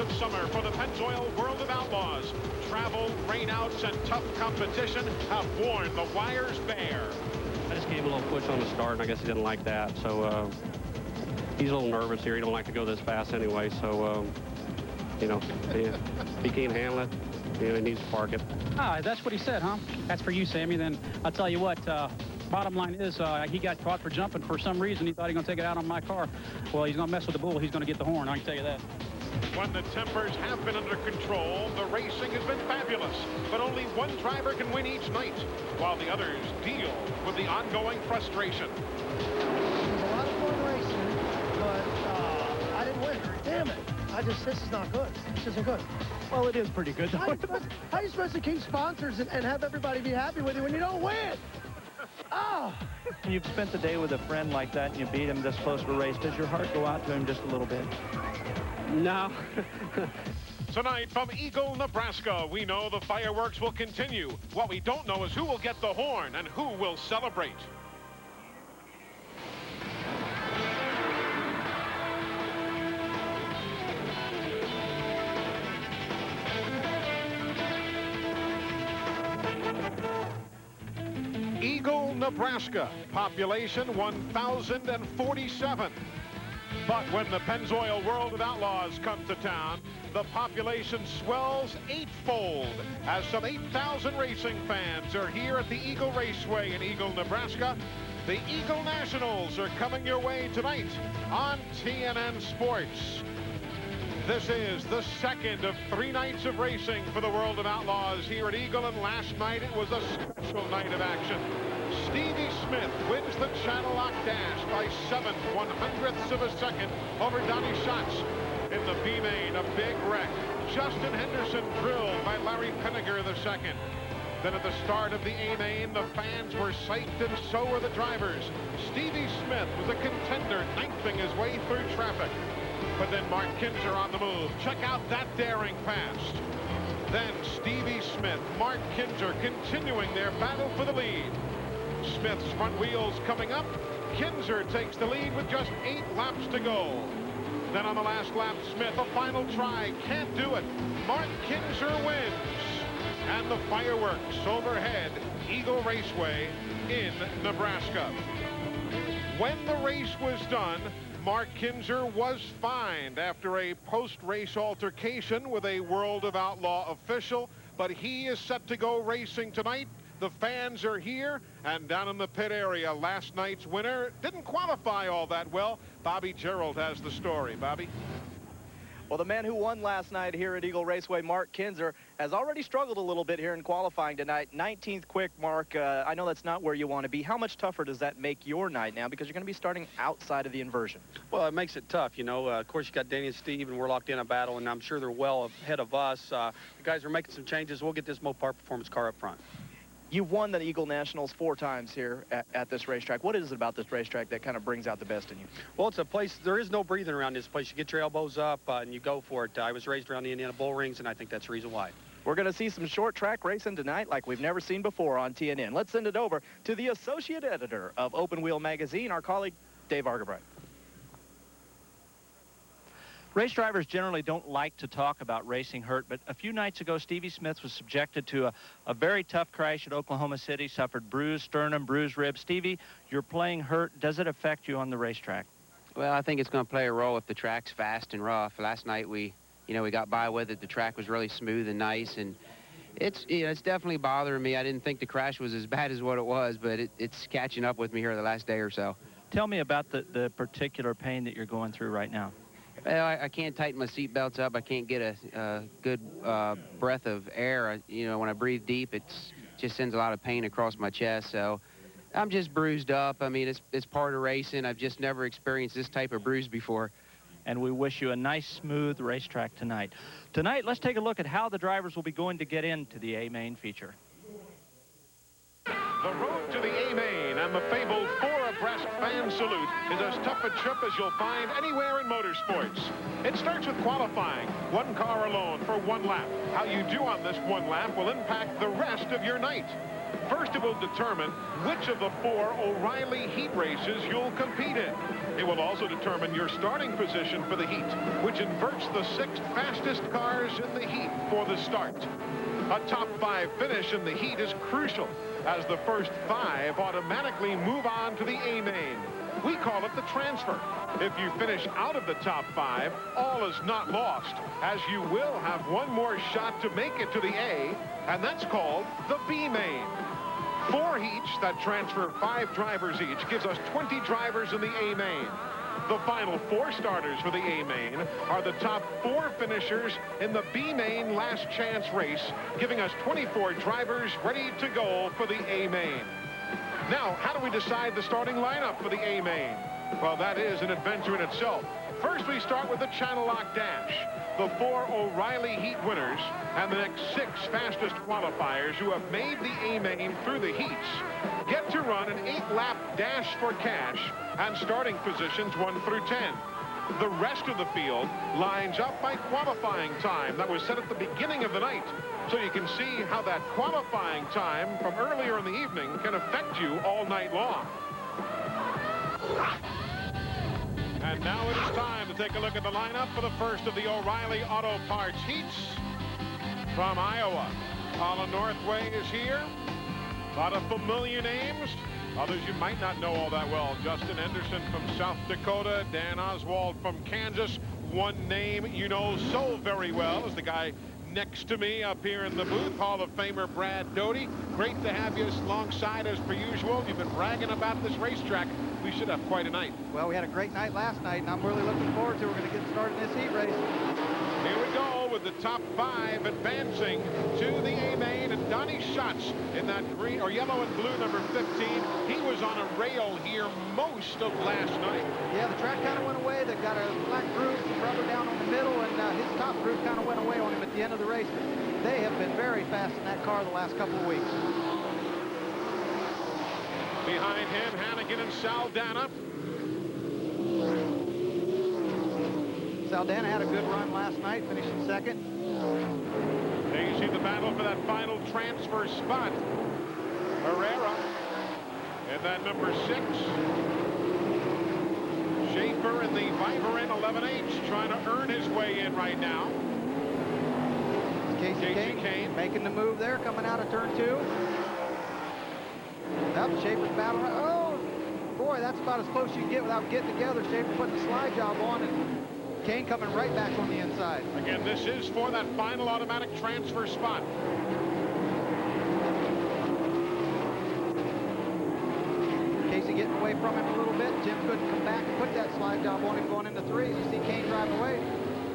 of summer for the Pennzoil World of Outlaws. Travel, rainouts, and tough competition have worn the wires bare. I just gave him a little push on the start, and I guess he didn't like that. So he's a little nervous here. He don't like to go this fast anyway. So, you know, if he can't handle it, you know, he needs to park it. Ah, that's what he said, huh? That's for you, Sammy. Then I'll tell you what, bottom line is he got caught for jumping. For some reason, he thought he was going to take it out on my car. Well, he's going to mess with the bull. He's going to get the horn, I can tell you that. When the tempers have been under control, the racing has been fabulous. But only one driver can win each night, while the others deal with the ongoing frustration. It was a lot of fun racing, but I didn't win. Damn it. This is not good. This isn't good. Well, it is pretty good, though. How are you supposed to keep sponsors and have everybody be happy with you when you don't win? Oh! You've spent the day with a friend like that and you beat him this close to a race. Does your heart go out to him just a little bit? No. Tonight from Eagle, Nebraska, we know the fireworks will continue. What we don't know is who will get the horn and who will celebrate. Eagle, Nebraska, population 1,047. But when the Pennzoil World of Outlaws come to town, the population swells eightfold as some 8,000 racing fans are here at the Eagle Raceway in Eagle, Nebraska. The Eagle Nationals are coming your way tonight on TNN Sports. This is the second of 3 nights of racing for the World of Outlaws here at Eagle, and last night it was a special night of action. Stevie Smith wins the Channel Lock Dash by 7/100ths of a second over Donnie Schatz. In the B-Main, a big wreck. Justin Henderson drilled by Larry Penniger II. Then at the start of the A-Main, the fans were psyched and so were the drivers. Stevie Smith was a contender, knifing his way through traffic. But then Mark Kinzer on the move. Check out that daring pass. Then Stevie Smith, Mark Kinzer continuing their battle for the lead. Smith's front wheels coming up. Kinzer takes the lead with just 8 laps to go. Then on the last lap, Smith, a final try, can't do it. Mark Kinzer wins. And the fireworks overhead, Eagle Raceway in Nebraska. When the race was done, Mark Kinzer was fined after a post-race altercation with a World of Outlaw official, but he is set to go racing tonight. The fans are here, and down in the pit area, last night's winner didn't qualify all that well. Bobby Gerald has the story. Bobby? Well, the man who won last night here at Eagle Raceway, Mark Kinzer, has already struggled a little bit here in qualifying tonight. 19th quick, Mark. I know that's not where you want to be. How much tougher does that make your night now? Because you're going to be starting outside of the inversion. Well, it makes it tough, you know. Of course, you got Danny and Steve, and we're locked in a battle, and I'm sure they're well ahead of us. The guys are making some changes. We'll get this Mopar Performance car up front. You've won the Eagle Nationals 4 times here at this racetrack. What is it about this racetrack that kind of brings out the best in you? Well, it's a place, there is no breathing around this place. You get your elbows up and you go for it. I was raised around the Indiana Bull Rings, and I think that's the reason why. We're going to see some short track racing tonight like we've never seen before on TNN. Let's send it over to the associate editor of Open Wheel Magazine, our colleague, Dave Argabright. Race drivers generally don't like to talk about racing hurt, but a few nights ago, Stevie Smith was subjected to a very tough crash at Oklahoma City, suffered bruised sternum, bruised ribs. Stevie, you're playing hurt. Does it affect you on the racetrack? Well, I think it's going to play a role if the track's fast and rough. Last night we got by with it. The track was really smooth and nice, and it's definitely bothering me. I didn't think the crash was as bad as what it was, but it's catching up with me here the last day or so. Tell me about the particular pain that you're going through right now. Well, I can't tighten my seat belts up. I can't get a good breath of air. When I breathe deep, it just sends a lot of pain across my chest. So I'm just bruised up. I mean, it's part of racing. I've just never experienced this type of bruise before. And we wish you a nice, smooth racetrack tonight. Tonight, let's take a look at how the drivers will be going to get into the A-Main feature. The road to the A-Main and the fabled 4-abreast fan salute is as tough a trip as you'll find anywhere in motorsports. It starts with qualifying, 1 car alone for 1 lap. How you do on this 1 lap will impact the rest of your night. First, it will determine which of the 4 O'Reilly heat races you'll compete in. It will also determine your starting position for the heat, which inverts the 6 fastest cars in the heat for the start. A top 5 finish in the heat is crucial, as the first 5 automatically move on to the A main. We call it the transfer. If you finish out of the top 5, all is not lost, as you will have one more shot to make it to the A, and that's called the B main. 4 heats that transfer 5 drivers each gives us 20 drivers in the A main. The final 4 starters for the A main are the top 4 finishers in the B main last chance race, giving us 24 drivers ready to go for the A main. Now, how do we decide the starting lineup for the A main? Well, that is an adventure in itself. First, we start with the channel lock dash. The 4 O'Reilly heat winners and the next 6 fastest qualifiers who have made the A main through the heats get to run an 8-lap dash for cash and starting positions 1 through 10. The rest of the field lines up by qualifying time that was set at the beginning of the night. So you can see how that qualifying time from earlier in the evening can affect you all night long. And now it is time to take a look at the lineup for the first of the O'Reilly Auto Parts heats from Iowa. Colin Northway is here. A lot of familiar names. Others you might not know all that well. Justin Anderson from South Dakota. Dan Oswald from Kansas. One name you know so very well is the guy next to me up here in the booth, Hall of Famer Brad Doty. Great to have you alongside as per usual. You've been bragging about this racetrack. We should have quite a night. Well, we had a great night last night, and I'm really looking forward to it. We're going to get started in this heat race. Here we go with the top 5 advancing to the A main, and Donnie Schatz in that green or yellow and blue number 15. He was on a rail here most of last night. Yeah, the track kind of went away. They got a black groove, some rubber down on the middle, and his top groove kind of went away on him at the end of the race. They have been very fast in that car the last couple of weeks. Behind him, Hannigan and Saldana. Saldana had a good run last night, finishing second. There you see the battle for that final transfer spot. Herrera in that number 6. Schaefer in the Vibrant 11H trying to earn his way in right now. Casey Kane making the move there, coming out of turn 2. Up, Schaefer's battling. Oh, boy, that's about as close you can get without getting together. Schaefer putting the slide job on, and Kane coming right back on the inside. Again, this is for that final automatic transfer spot. Casey getting away from him a little bit. Jim couldn't come back and put that slide job on him going into 3s. You see Kane driving away.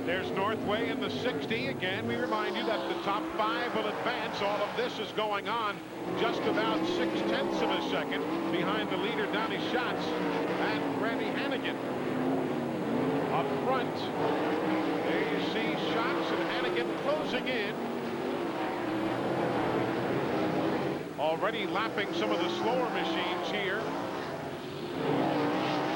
There's Northway in the 60. Again, we remind you that the top 5 will advance. All of this is going on just about 0.6 of a second behind the leader, Donnie Schatz, and Randy Hannigan. Up front, there you see Schatz and Hannigan closing in. Already lapping some of the slower machines here.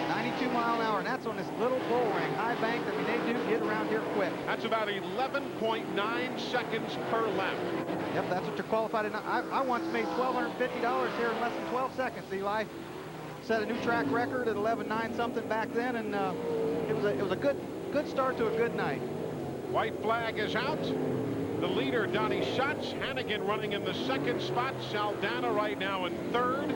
92 mile an hour, and that's on this little bull ring, high bank. I mean, they do get around here quick. That's about 11.9 seconds per lap. Yep, that's what you're qualified in. I once made $1,250 here in less than 12 seconds, Eli. Set a new track record at 11.9 something back then, and it was a good start to a good night. White flag is out. The leader, Donnie Schatz. Hannigan running in the 2nd spot. Saldana right now in 3rd.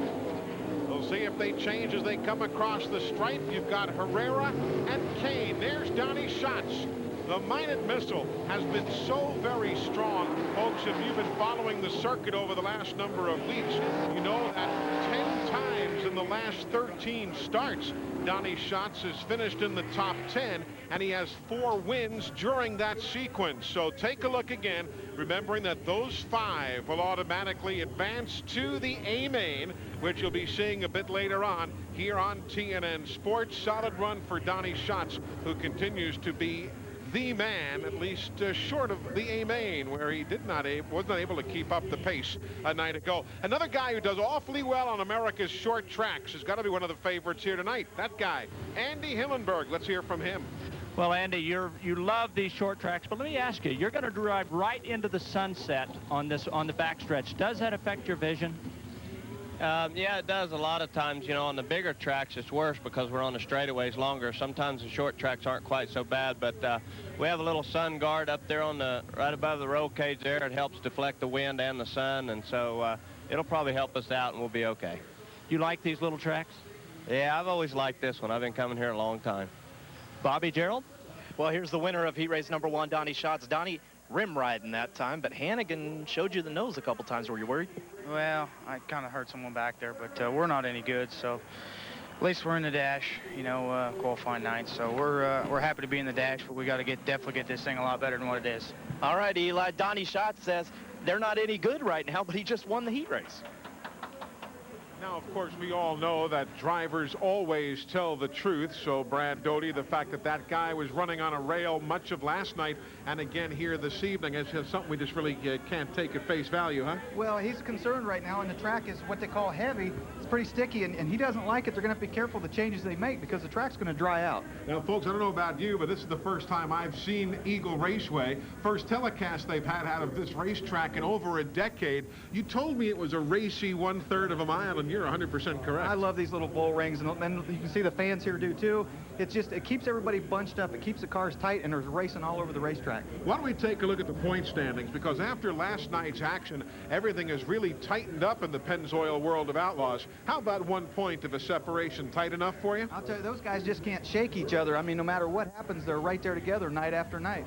We'll see if they change as they come across the stripe. You've got Herrera and Kane. There's Donnie Schatz. The Minot missile has been so very strong. Folks, if you've been following the circuit over the last number of weeks, you know that 10 times in the last 13 starts, Donnie Schatz has finished in the top 10, and he has 4 wins during that sequence. So take a look again, remembering that those 5 will automatically advance to the A main, which you'll be seeing a bit later on here on TNN Sports. Solid run for Donnie Schatz, who continues to be the man, at least short of the A main, where he was not able to keep up the pace a night ago. Another guy who does awfully well on America's short tracks has got to be one of the favorites here tonight. That guy, Andy Hillenberg. Let's hear from him. Well, Andy, you love these short tracks, but let me ask you, you're going to drive right into the sunset on the backstretch. Does that affect your vision? Yeah, it does a lot of times. You know, on the bigger tracks, it's worse because we're on the straightaways longer. Sometimes the short tracks aren't quite so bad, but we have a little sun guard up there on the right above the roll cage there. It helps deflect the wind and the sun, and so it'll probably help us out, and we'll be okay. You like these little tracks? Yeah, I've always liked this one. I've been coming here a long time. Bobby Gerald? Well, here's the winner of heat race number 1, Donnie Schatz. Donnie, rim riding that time, but Hannigan showed you the nose a couple times. Were you worried? Well, I kind of hurt someone back there, but we're not any good, so at least we're in the dash, you know, qualifying ninth. So we're happy to be in the dash, but we got to definitely get this thing a lot better than what it is. All right, Eli. Donnie Schatz says they're not any good right now, but he just won the heat race. Now, of course, we all know that drivers always tell the truth. So, Brad Doty, the fact that that guy was running on a rail much of last night and again here this evening is something we just really can't take at face value, huh? Well, he's concerned right now, and the track is what they call heavy. It's pretty sticky, and he doesn't like it. They're going to have to be careful the changes they make because the track's going to dry out. Now, folks, I don't know about you, but this is the first time I've seen Eagle Raceway. First telecast they've had out of this racetrack in over a decade. You told me it was a racy 1/3 of a mile, and you're 100% correct. I love these little bull rings, and you can see the fans here do too. It's just, it keeps everybody bunched up. It keeps the cars tight, and there's racing all over the racetrack. Why don't we take a look at the point standings? Because after last night's action, everything has really tightened up in the Pennzoil world of Outlaws. How about 1 point of a separation? Tight enough for you? I'll tell you, those guys just can't shake each other. I mean, no matter what happens, they're right there together night after night.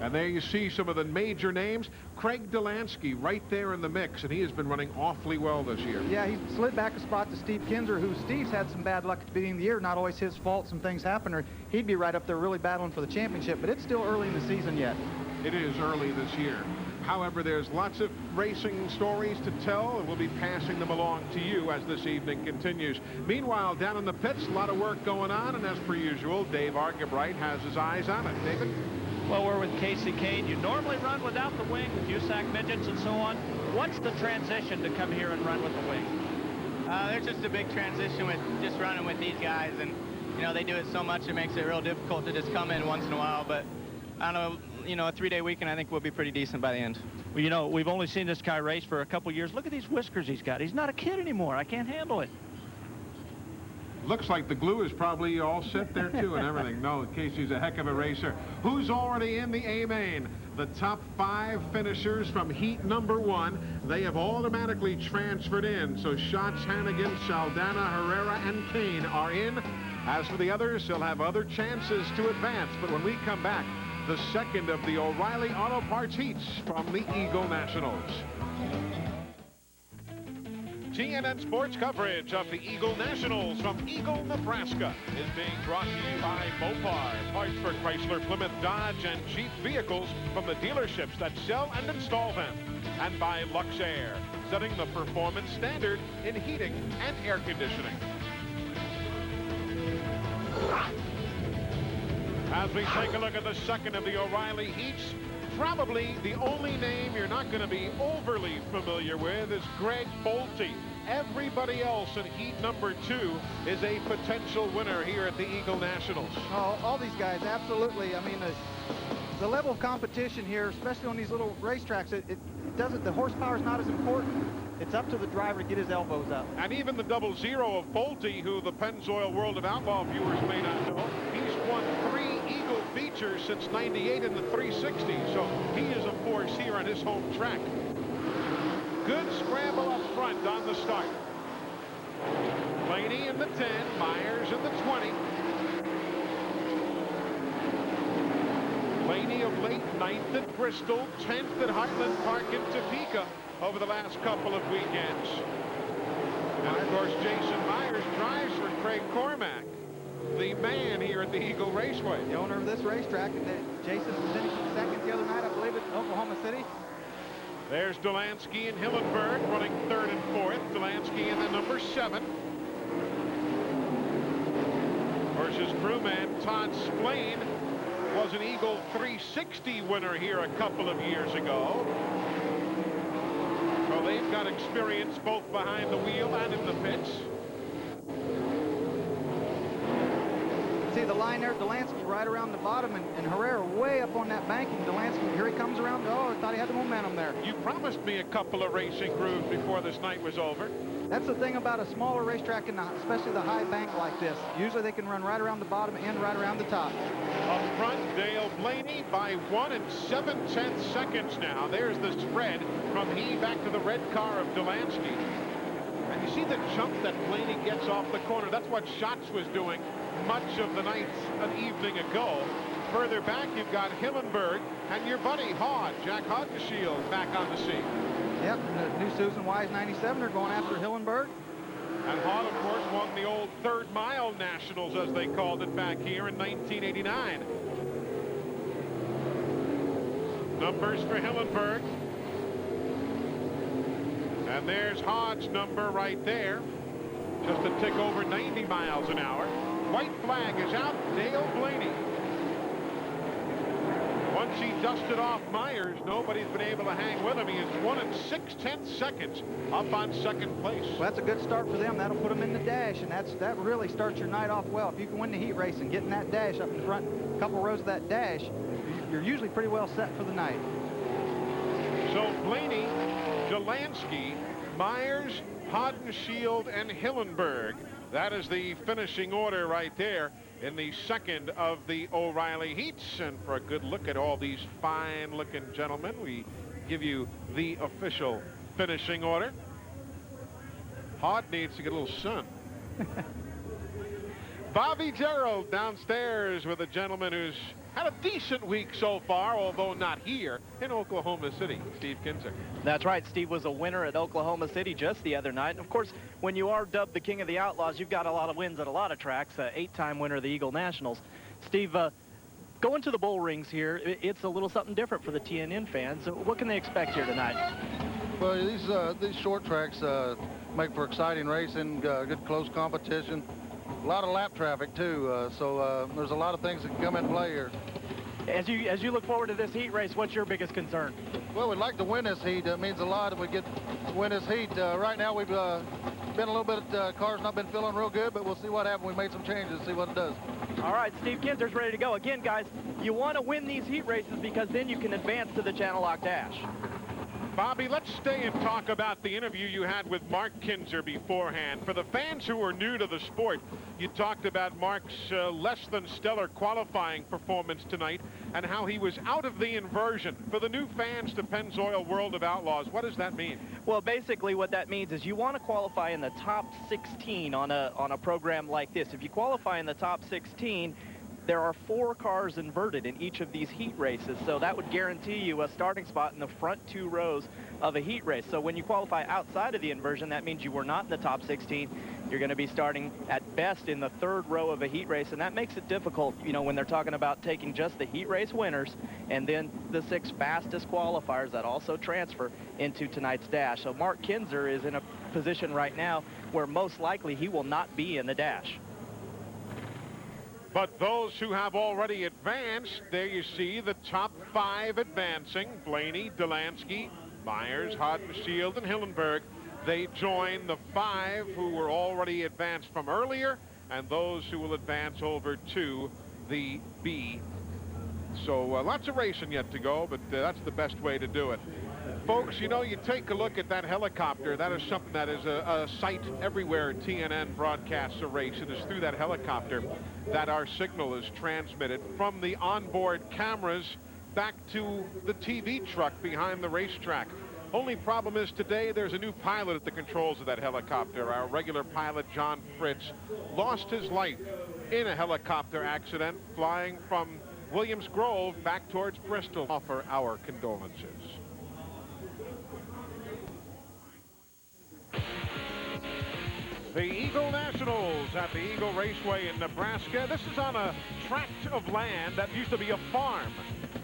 And there you see some of the major names. Craig Delansky right there in the mix, and he has been running awfully well this year. Yeah, he slid back a spot to Steve Kinzer, who Steve's had some bad luck at the beginning of the year. Not always his fault. Some things happen, or he'd be right up there really battling for the championship, but it's still early in the season yet. It is early this year. However, there's lots of racing stories to tell, and we'll be passing them along to you as this evening continues. Meanwhile, down in the pits, a lot of work going on, and as per usual, Dave Argabright has his eyes on it. David? Well, we're with Casey Kane. You normally run without the wing with USAC midgets and so on. What's the transition to come here and run with the wing? There's just a big transition with just running with these guys, and you know, they do it so much it makes it real difficult to just come in once in a while. But I don't know, you know, a 3-day weekend I think we'll be pretty decent by the end. Well, you know, we've only seen this guy race for a couple years. Look at these whiskers he's got. He's not a kid anymore. I can't handle it. Looks like the glue is probably all set there too and everything. No, Casey's a heck of a racer. Who's already in the A-main? The top 5 finishers from heat number 1. They have automatically transferred in. So Schatz, Hannigan, Saldana, Herrera, and Kane are in. As for the others, they'll have other chances to advance. But when we come back, the second of the O'Reilly Auto Parts heats from the Eagle Nationals. TNN Sports coverage of the Eagle Nationals from Eagle, Nebraska is being brought to you by Mopar, parts for Chrysler, Plymouth, Dodge, and Jeep vehicles from the dealerships that sell and install them. And by Luxair, setting the performance standard in heating and air conditioning. As we take a look at the second of the O'Reilly heats, probably the only name you're not going to be overly familiar with is Greg Bolte. Everybody else in heat number 2 is a potential winner here at the Eagle Nationals. Oh, all these guys, absolutely. I mean, the level of competition here, especially on these little racetracks, it doesn't, the horsepower is not as important. It's up to the driver to get his elbows up. And even the 00 of Bolte, who the Pennzoil World of Outlaw viewers may not know, he's won 3 Eagle features since '98 in the 360, so he is a force here on his home track. Good scramble up front on the start. Blaney in the 10, Myers in the 20. Blaney of late 9th at Bristol, 10th at Heartland Park in Topeka over the last couple of weekends. And of course, Jason Myers drives for Craig Cormack, the man here at the Eagle Raceway. The owner of this racetrack. Jason finished second the other night, I believe, at Oklahoma City. There's Delansky and Hillenberg running 3rd and 4th. Delansky in the number 7. Versus crewman Todd Splain, was an Eagle 360 winner here a couple of years ago. Well, they've got experience both behind the wheel and in the pits. See the line there, Delansky right around the bottom, and Herrera way up on that banking. Delansky, here he comes around. Oh, I thought he had the momentum there. You promised me a couple of racing grooves before this night was over. That's the thing about a smaller racetrack, and especially the high bank like this. Usually they can run right around the bottom and right around the top. Up front, Dale Blaney by 1 7/10 seconds now. There's the spread from he back to the red car of Delansky. And you see the jump that Blaney gets off the corner. That's what Schatz was doing much of the night an evening ago. Further back, you've got Hillenberg and your buddy Hod, Jack Hodenshield, back on the scene. Yep, the new Susan Wise 97 are going after Hillenberg. And Hod, of course, won the old Third Mile Nationals, as they called it back here in 1989. Numbers for Hillenberg. And there's Hod's number right there. Just a tick over 90 miles an hour. White flag is out. Dale Blaney. Once he dusted off Myers, nobody's been able to hang with him. He is 1 6/10 seconds up on second place. Well, that's a good start for them. That'll put them in the dash, and that really starts your night off well. If you can win the heat race and get in that dash up in front, a couple rows of that dash, you're usually pretty well set for the night. So Blaney, Delansky, Myers, Hodenshield, and Hillenberg. That is the finishing order right there in the second of the O'Reilly heats. And for a good look at all these fine-looking gentlemen, we give you the official finishing order. Hod needs to get a little sun. Bobby Gerald downstairs with a gentleman who's had a decent week so far, although not here in Oklahoma City. Steve Kinzer. That's right. Steve was a winner at Oklahoma City just the other night. And of course, when you are dubbed the king of the Outlaws, you've got a lot of wins at a lot of tracks. 8-time winner of the Eagle Nationals. Steve, going to the bull rings here, it's a little something different for the TNN fans. What can they expect here tonight? Well, these short tracks make for exciting racing, good close competition. A lot of lap traffic too, so there's a lot of things that can come into play here. As you look forward to this heat race, what's your biggest concern? Well, we'd like to win this heat. It means a lot if we get to win this heat. Right now we've been a little bit, cars not been feeling real good, but we'll see what happens. We made some changes, see what it does. All right, Steve Kinzer's ready to go. Again, guys, you want to win these heat races because then you can advance to the Channel Lock Dash. Bobby, let's stay and talk about the interview you had with Mark Kinzer beforehand. For the fans who are new to the sport, you talked about Mark's less than stellar qualifying performance tonight and how he was out of the inversion. For the new fans to Pennzoil World of Outlaws, what does that mean? Well, basically what that means is you want to qualify in the top 16 on a program like this. If you qualify in the top 16, there are 4 cars inverted in each of these heat races, so that would guarantee you a starting spot in the front 2 rows of a heat race. So when you qualify outside of the inversion, that means you were not in the top 16. You're going to be starting at best in the 3rd row of a heat race, and that makes it difficult, you know, when they're talking about taking just the heat race winners and then the 6 fastest qualifiers that also transfer into tonight's dash. So Mark Kinzer is in a position right now where most likely he will not be in the dash. But those who have already advanced, there you see the top 5 advancing. Blaney, Delansky, Myers, Hodenshield, and Hillenberg. They join the 5 who were already advanced from earlier and those who will advance over to the B. So lots of racing yet to go, but that's the best way to do it. Folks, you know, you take a look at that helicopter. That is something that is a sight everywhere TNN broadcasts a race. It is through that helicopter that our signal is transmitted from the onboard cameras back to the TV truck behind the racetrack. Only problem is today there's a new pilot at the controls of that helicopter. Our regular pilot, John Fritz, lost his life in a helicopter accident flying from Williams Grove back towards Bristol. Offer our condolences. The Eagle Nationals at the Eagle Raceway in Nebraska. This is on a tract of land that used to be a farm.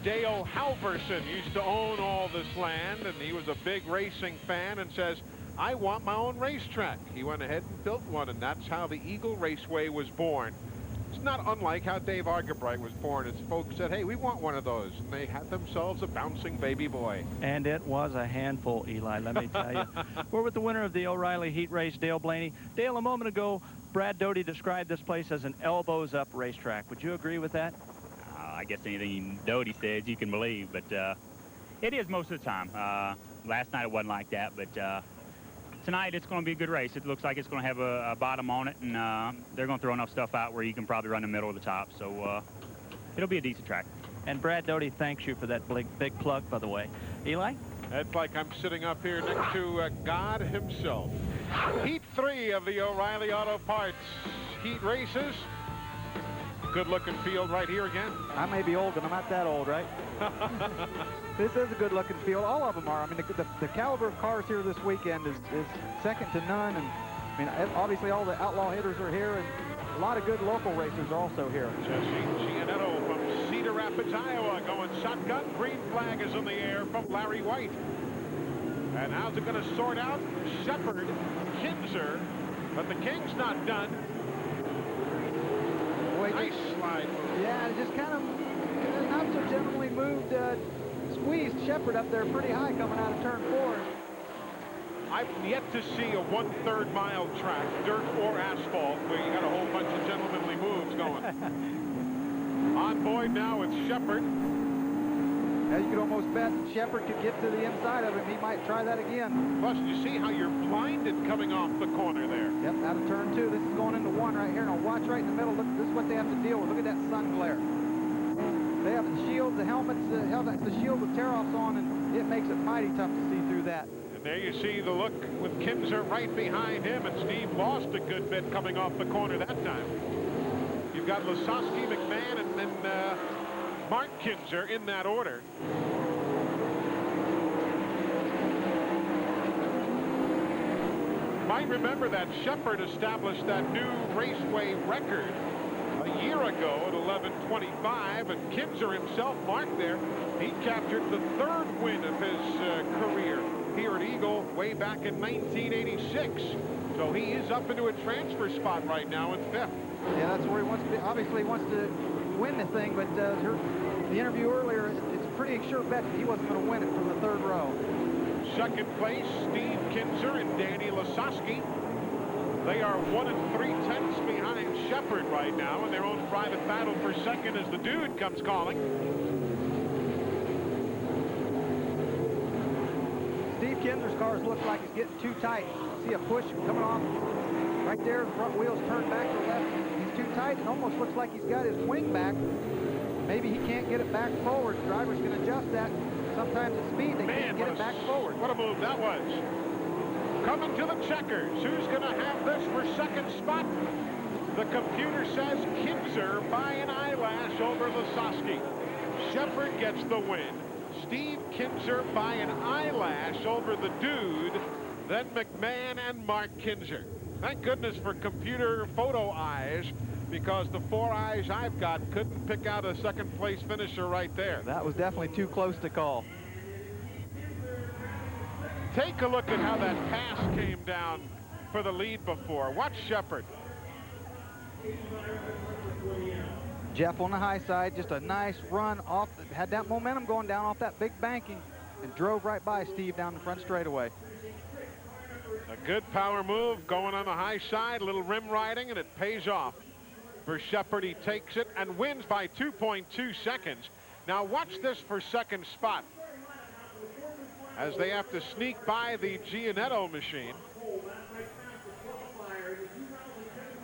Dale Halverson used to own all this land, and he was a big racing fan and says, I want my own racetrack. He went ahead and built one, and that's how the Eagle Raceway was born. It's not unlike how Dave Argabright was born. His folks said, hey, we want one of those. And they had themselves a bouncing baby boy. And it was a handful, Eli, let me tell you. We're with the winner of the O'Reilly heat race, Dale Blaney. Dale, a moment ago, Brad Doty described this place as an elbows-up racetrack. Would you agree with that? I guess anything Doty says you can believe, but it is most of the time. Last night it wasn't like that, but tonight it's going to be a good race. It looks like it's going to have a bottom on it, and they're going to throw enough stuff out where you can probably run the middle of the top. So it'll be a decent track. And Brad Doty thanks you for that big plug, by the way. Eli? It's like I'm sitting up here next to God himself. Heat 3 of the O'Reilly Auto Parts heat races. Good-looking field right here again. I may be old, but I'm not that old, right? This is a good-looking field. All of them are. I mean, the caliber of cars here this weekend is second to none. And I mean, obviously all the outlaw hitters are here, and a lot of good local racers are also here. Jesse Gianetto from Cedar Rapids, Iowa, going shotgun. Green flag is in the air from Larry White. And how's it going to sort out? Shepard, Kinzer, but the King's not done. Boy, nice slide. Yeah, it just kind of not so gently moved, squeezed Shepard up there pretty high coming out of turn 4. I've yet to see a 1/3 mile track, dirt or asphalt, where you got a whole bunch of gentlemanly moves going. On board now with Shepard. Now you could almost bet Shepard could get to the inside of him. He might try that again. Plus, you see how you're blinded coming off the corner there. Yep, out of turn 2. This is going into 1 right here. Now watch right in the middle. Look, this is what they have to deal with. Look at that sun glare. They have the shields, the helmets, the shield with tear-offs on, and it makes it mighty tough to see through that. There you see the look with Kinzer right behind him, and Steve lost a good bit coming off the corner that time. You've got Lasowski, McMahon, and then Mark Kinzer in that order. Might remember that Shepard established that new Raceway record a year ago at 11:25, and Kinzer himself marked there. He captured the 3rd win of his career here at Eagle way back in 1986. So he is up into a transfer spot right now in 5th. Yeah, that's where he wants to be. Obviously he wants to win the thing, but the interview earlier, it's a pretty sure bet that he wasn't going to win it from the 3rd row. 2nd place, Steve Kinzer and Danny Lasowski. They are 1 3/10 behind Shepard right now in their own private battle for 2nd as the dude comes calling. Steve Kinzer's cars look like it's getting too tight. See a push coming off right there. Front wheels turned back to the left. He's too tight. It almost looks like he's got his wing back. Maybe he can't get it back forward. The drivers can adjust that. Sometimes at speed, they can't get it back forward. What a move that was. Coming to the checkers. Who's going to have this for 2nd spot? The computer says Kinzer by an eyelash over Lasowski. Shepard gets the win. Steve Kinzer by an eyelash over the dude. Then McMahon and Mark Kinzer. Thank goodness for computer photo eyes, because the 4 eyes I've got couldn't pick out a 2nd place finisher right there. That was definitely too close to call. Take a look at how that pass came down for the lead before. Watch Shepard. Jeff on the high side, just a nice run off, had that momentum going down off that big banking and drove right by Steve down the front straightaway. A good power move going on the high side, a little rim riding, and it pays off for Shepard. He takes it and wins by 2.2 seconds. Now watch this for 2nd spot, as they have to sneak by the Gianetto machine.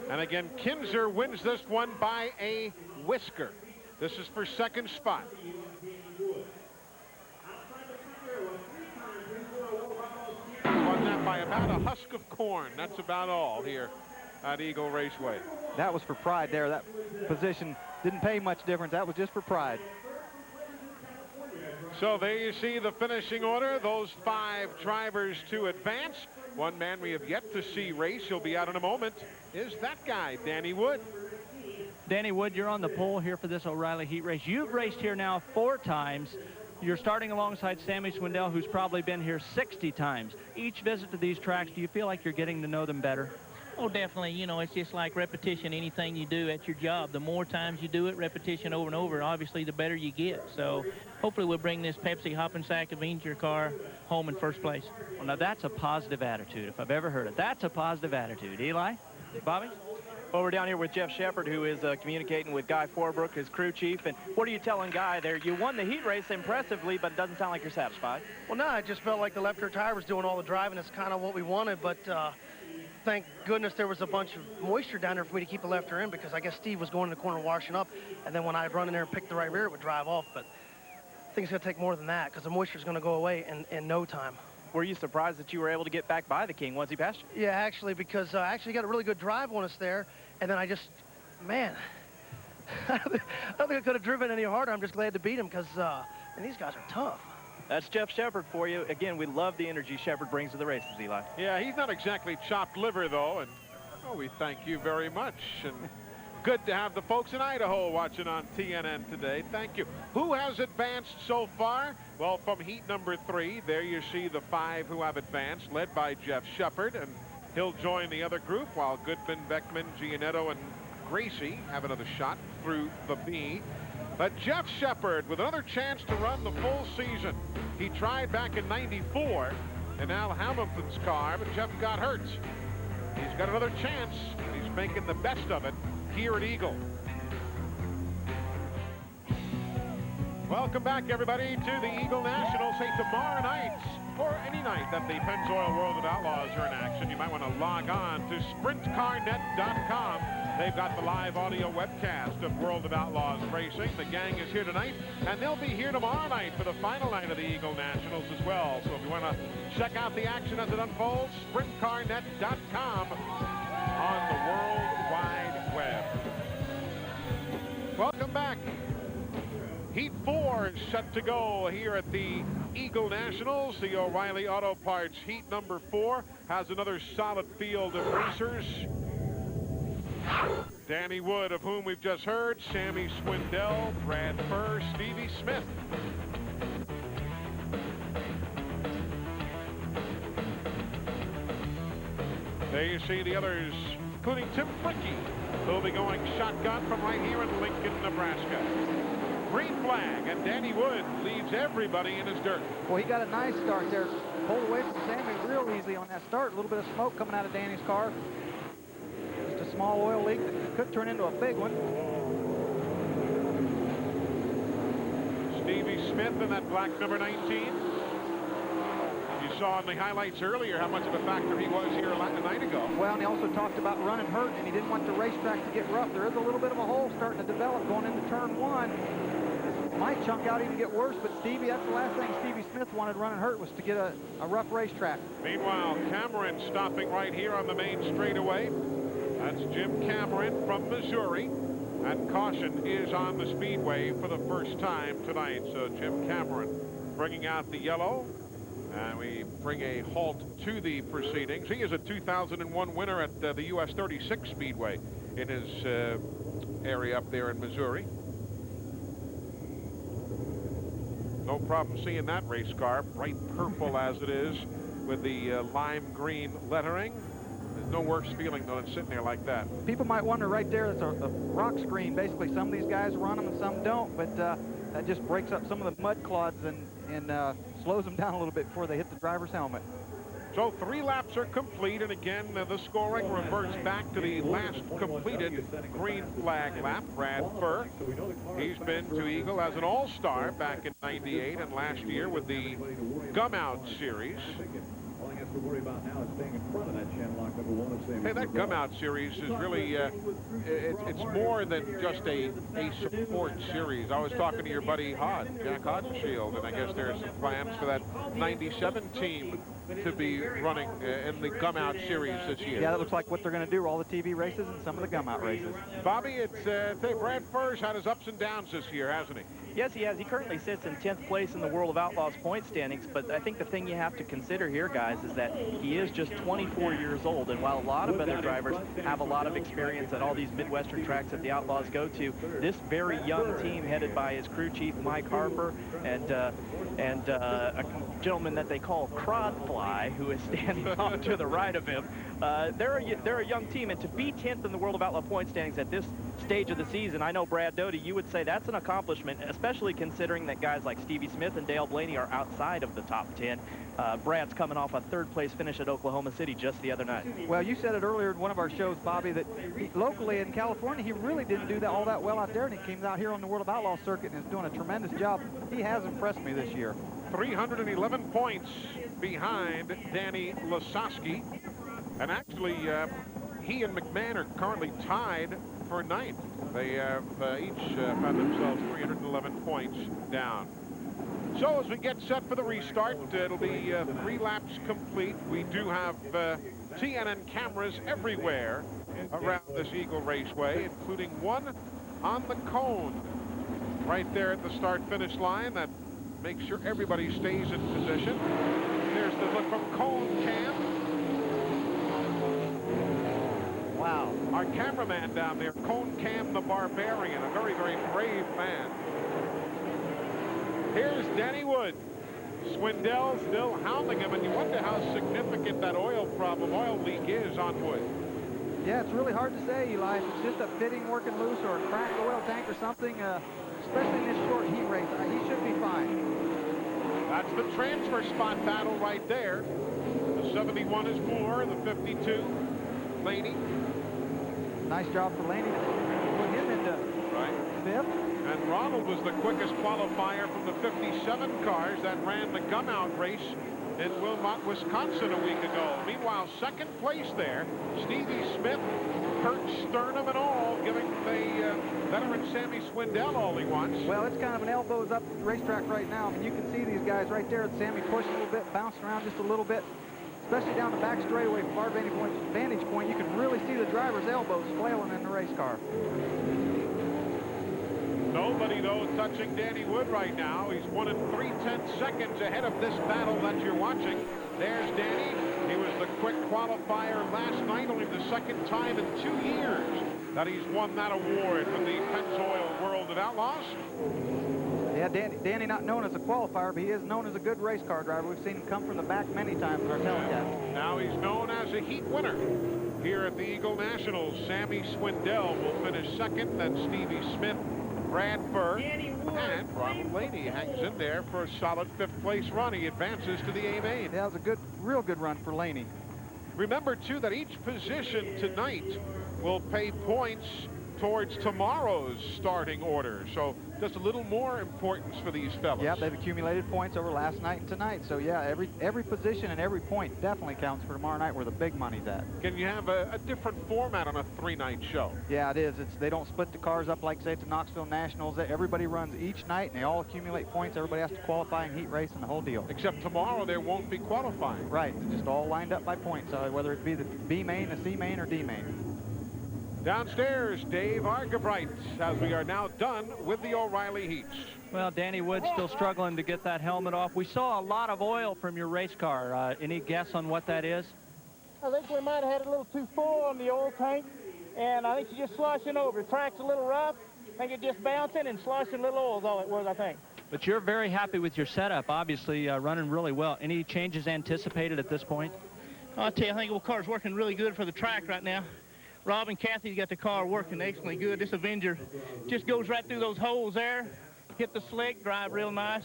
And again, Kinzer wins this one by a whisker. This is for 2nd spot. Won that by about a husk of corn. That's about all here at Eagle Raceway. That was for pride there. That position didn't pay much difference. That was just for pride. So there you see the finishing order. Those 5 drivers to advance. One man we have yet to see race, he'll be out in a moment, is that guy, Danny Wood. Danny Wood, you're on the pole here for this O'Reilly heat race. You've raced here now 4 times. You're starting alongside Sammy Swindell, who's probably been here 60 times. Each visit to these tracks, do you feel like you're getting to know them better? Oh, definitely. You know, it's just like repetition, anything you do at your job. The more times you do it, repetition over and over, obviously the better you get. So hopefully we'll bring this Pepsi hopping sack of beans your car home in 1st place. Well, now that's a positive attitude, if I've ever heard it. That's a positive attitude. Eli? Bobby? Well, we're down here with Jeff Shepard, who is communicating with Guy Forbrook, his crew chief. And what are you telling Guy there? You won the heat race impressively, but it doesn't sound like you're satisfied. Well, no, I just felt like the left rear tire was doing all the driving. It's kind of what we wanted, but thank goodness there was a bunch of moisture down there for me to keep the left rear in, because I guess Steve was going in the corner washing up, and then when I'd run in there and pick the right rear, it would drive off. But I think it's going to take more than that, because the moisture is going to go away in no time. Were you surprised that you were able to get back by the King once he passed you? Yeah, actually, because I actually got a really good drive on us there, and then I just, man, I don't think I could have driven any harder. I'm just glad to beat him, because these guys are tough. That's Jeff Shepard for you. Again, we love the energy Shepard brings to the races, Eli. Yeah, he's not exactly chopped liver, though, and we thank you very much. And good to have the folks in Idaho watching on TNN today. Thank you. Who has advanced so far? Well, from heat number 3, there you see the 5 who have advanced, led by Jeff Shepard, and he'll join the other group while Goodman, Beckman, Gianetto, and Gracie have another shot through the B. But Jeff Shepard with another chance to run the full season. He tried back in '94 in Al Hamilton's car, but Jeff got hurt. He's got another chance. He's making the best of it here at Eagle. Welcome back, everybody, to the Eagle Nationals. Say tomorrow night, or any night that the Pennzoil World of Outlaws are in action, you might want to log on to sprintcarnet.com. They've got the live audio webcast of World of Outlaws racing. The gang is here tonight, and they'll be here tomorrow night for the final night of the Eagle Nationals as well. So if you want to check out the action as it unfolds, sprintcarnet.com on the World Wide Web. Welcome back. Heat 4 is set to go here at the Eagle Nationals. The O'Reilly Auto Parts heat number 4 has another solid field of racers. Danny Wood, of whom we've just heard, Sammy Swindell, Brad Furr, Stevie Smith. There you see the others, including Tim Fricky, who'll be going shotgun from right here in Lincoln, Nebraska. Green flag, and Danny Wood leads everybody in his dirt. Well, he got a nice start there. Pulled away from Sammy real easy on that start. A little bit of smoke coming out of Danny's car. Just a small oil leak that could turn into a big one. Stevie Smith in that black number 19. You saw in the highlights earlier how much of a factor he was here a night ago. Well, and he also talked about running hurt, and he didn't want the racetrack to get rough. There is a little bit of a hole starting to develop going into turn 1. Might chunk out, even get worse, but Stevie, that's the last thing Stevie Smith wanted running hurt, was to get a rough racetrack. Meanwhile, Cameron stopping right here on the main straightaway. That's Jim Cameron from Missouri. And caution is on the speedway for the first time tonight. So Jim Cameron bringing out the yellow. And we bring a halt to the proceedings. He is a 2001 winner at the US 36 Speedway in his area up there in Missouri. No problem seeing that race car, bright purple as it is, with the lime green lettering. There's no worse feeling than sitting there like that. People might wonder right there, it's a rock screen. Basically, some of these guys run them and some don't, but that just breaks up some of the mud clods and slows them down a little bit before they hit the driver's helmet. So 3 laps are complete, and again, the scoring reverts back to the last completed green flag lap. Brad Furr, he's been to Eagle as an all-star back in '98 and last year with the Gum Out Series. Hey, that Gum Out Series is really, it's more than just a support series. I was talking to your buddy Jack Hodenshield, and I guess there's some plans for that '97 team to be running in the Gum Out Series this year. Yeah, that looks like what they're going to do, all the TV races and some of the Gum Out races. Bobby, it's Brad Furr's had his ups and downs this year, hasn't he? Yes, he has. He currently sits in 10th place in the World of Outlaws point standings, but I think the thing you have to consider here, guys, is that he is just 24 years old, and while a lot of other drivers have a lot of experience at all these Midwestern tracks that the Outlaws go to, this very young team headed by his crew chief, Mike Harper, and a gentleman that they call Crodfly, who is standing off to the right of him, they're a young team, and to be 10th in the World of Outlaw point standings at this stage of the season. I know, Brad Doty, you would say that's an accomplishment, especially considering that guys like Stevie Smith and Dale Blaney are outside of the top 10. Brad's coming off a third-place finish at Oklahoma City just the other night. Well, you said it earlier in one of our shows, Bobby, that locally in California, he really didn't do that all that well out there, and he came out here on the World of Outlaws circuit and is doing a tremendous job. He has impressed me this year. 311 points behind Danny Lasowski. And actually, he and McMahon are currently tied for ninth. They have each found themselves 311 points down. So as we get set for the restart, it'll be 3 laps complete. We do have TNN cameras everywhere around this Eagle Raceway, including one on the cone right there at the start-finish line that makes sure everybody stays in position. There's the look from Cone Cam. Wow. Our cameraman down there, Cone Cam the Barbarian, a very, very brave man. Here's Danny Wood. Swindell still hounding him, and you wonder how significant that oil leak is on Wood. Yeah, it's really hard to say, Eli. If it's just a fitting working loose or a cracked oil tank or something, especially in this short heat race, he should be fine. That's the transfer spot battle right there. The 71 is Moore, the 52, Laney. Nice job for Laney to put him into fifth. And Ronald was the quickest qualifier from the 57 cars that ran the gum-out race in Wilmot, Wisconsin a week ago. Meanwhile, second place there, Stevie Smith, Kurt Sternum and all, giving the veteran Sammy Swindell all he wants. Well, it's kind of an elbows up racetrack right now. I mean, you can see these guys right there. Sammy pushed a little bit, bounced around just a little bit, especially down the back straightaway from our vantage point. You can really see the driver's elbows flailing in the race car. Nobody, though, touching Danny Wood right now. He's 1 3/10 seconds ahead of this battle that you're watching. There's Danny. He was the quick qualifier last night, only the second time in 2 years that he's won that award from the Pennzoil World of Outlaws. Yeah, Danny not known as a qualifier, but he is known as a good race car driver. We've seen him come from the back many times in our telecast. Now he's known as a heat winner. Here at the Eagle Nationals, Sammy Swindell will finish second, then Stevie Smith, Brad Furr, and Ronald Laney hangs in there for a solid 5th place run. He advances to the A-main. Yeah, it was a real good run for Laney. Remember, too, that each position tonight will pay points towards tomorrow's starting order. So just a little more importance for these fellas. Yeah, they've accumulated points over last night and tonight. So yeah, every position and every point definitely counts for tomorrow night where the big money's at. Can you have a different format on a 3-night show? Yeah, it is. They don't split the cars up like, say, at the Knoxville Nationals. Everybody runs each night, and they all accumulate points. Everybody has to qualify and heat race and the whole deal. Except tomorrow there won't be qualifying. Right. It's just all lined up by points, whether it be the B main, the C main, or D main. Downstairs, Dave Argabright, as we are now done with the O'Reilly heats. Well, Danny Wood's still struggling to get that helmet off. We saw a lot of oil from your race car. Any guess on what that is? I think we might have had a little too full on the oil tank, and I think it's just sloshing over. The track's a little rough. I think it's just bouncing and sloshing a little oil is all it was, I think. But you're very happy with your setup, obviously running really well. Any changes anticipated at this point? I'll tell you, I think the car's working really good for the track right now. Rob and Kathy's got the car working excellently good. This Avenger just goes right through those holes there, hit the slick, drive real nice.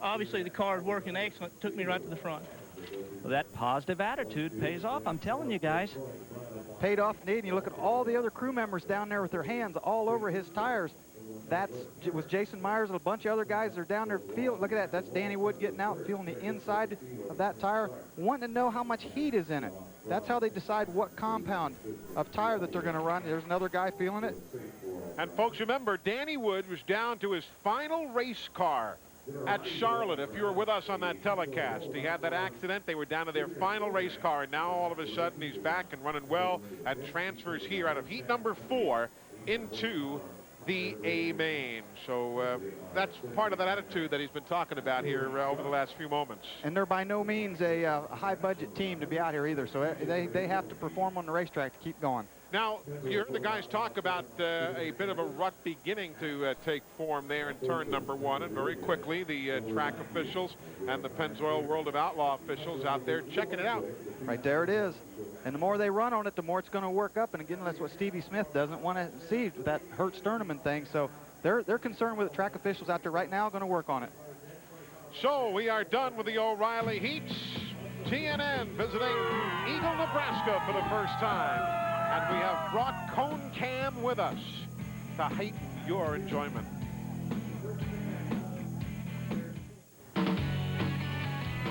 Obviously, the car is working excellent. Took me right to the front. Well, that positive attitude pays off, I'm telling you guys. Paid off indeed, and you look at all the other crew members down there with their hands all over his tires. It was Jason Myers and a bunch of other guys that are down there feeling. Look at that. That's Danny Wood getting out, feeling the inside of that tire, wanting to know how much heat is in it. That's how they decide what compound of tire that they're going to run. There's another guy feeling it. And folks, remember, Danny Wood was down to his final race car at Charlotte. If you were with us on that telecast, he had that accident. They were down to their final race car, and now all of a sudden he's back and running well and transfers here out of heat number 4 into the A-main. So that's part of that attitude that he's been talking about here over the last few moments. And they're by no means a high-budget team to be out here either, so they have to perform on the racetrack to keep going. Now, you heard the guys talk about a bit of a rut beginning to take form there in turn number 1, and very quickly the track officials and the Pennzoil World of Outlaw officials out there checking it out. Right there it is. And the more they run on it, the more it's going to work up. And again, that's what Stevie Smith doesn't want to see, that hurt sternum and thing. So they're concerned with the track officials out there right now, going to work on it. So we are done with the O'Reilly heats. TNN visiting Eagle, Nebraska for the first time. And we have brought Cone Cam with us to heighten your enjoyment.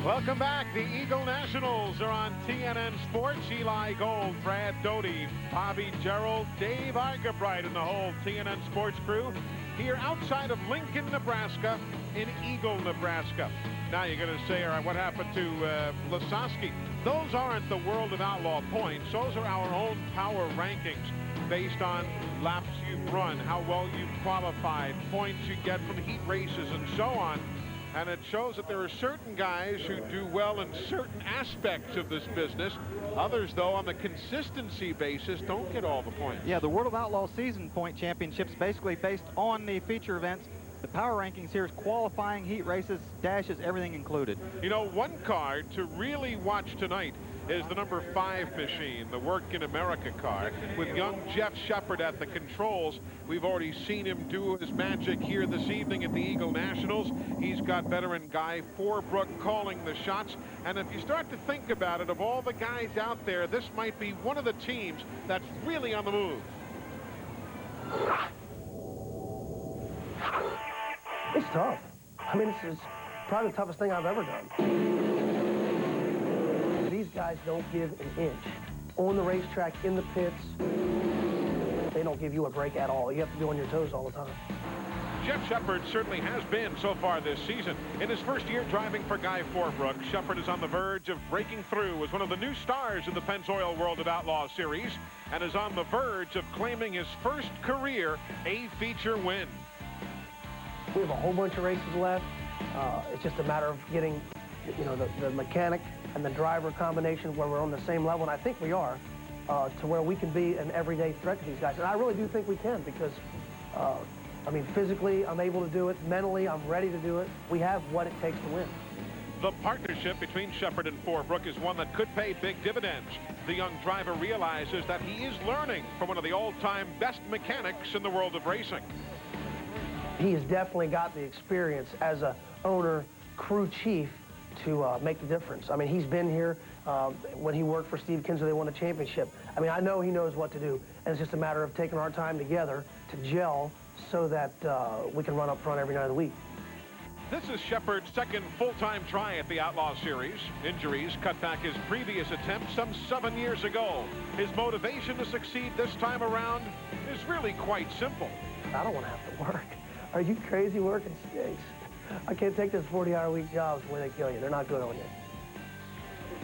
Welcome back. The Eagle Nationals are on TNN Sports. Eli Gold, Brad Doty, Bobby Gerald, Dave Argabright, and the whole TNN Sports crew here outside of Lincoln, Nebraska, in Eagle, Nebraska. Now you're going to say, all right, what happened to Lasowski? Those aren't the World of Outlaw points. Those are our own power rankings based on laps you've run, how well you've qualified, points you get from heat races, and so on. And it shows that there are certain guys who do well in certain aspects of this business. Others, though, on the consistency basis, don't get all the points. Yeah, the World of Outlaw season point championships basically based on the feature events. The power rankings here is qualifying, heat races, dashes, everything included. You know, one car to really watch tonight is the number 5 machine, the Work in America car, with young Jeff Shepard at the controls. We've already seen him do his magic here this evening at the Eagle Nationals. He's got veteran Guy Forbrook calling the shots. And if you start to think about it, of all the guys out there, this might be one of the teams that's really on the move. It's tough. I mean, this is probably the toughest thing I've ever done. These guys don't give an inch. On the racetrack, in the pits, they don't give you a break at all. You have to be on your toes all the time. Jeff Shepard certainly has been so far this season. In his first year driving for Guy Forbrook, Shepard is on the verge of breaking through as one of the new stars in the Pennzoil World of Outlaw Series and is on the verge of claiming his first career A-feature win. We have a whole bunch of races left. It's just a matter of getting, you know, the mechanic and the driver combination where we're on the same level, and I think we are, to where we can be an everyday threat to these guys. And I really do think we can because, I mean, physically, I'm able to do it. Mentally, I'm ready to do it. We have what it takes to win. The partnership between Shepard and Forbrook is one that could pay big dividends. The young driver realizes that he is learning from one of the all-time best mechanics in the world of racing. He has definitely got the experience as a owner, crew chief to make the difference. I mean, he's been here when he worked for Steve Kinzer. They won a championship. I mean, I know he knows what to do, and it's just a matter of taking our time together to gel so that we can run up front every night of the week. This is Shepard's second full-time try at the Outlaw Series. Injuries cut back his previous attempt some 7 years ago. His motivation to succeed this time around is really quite simple. I don't want to have to work. Are you crazy working stinks? I can't take this 40-hour-a-week jobs where they kill you. They're not good on you.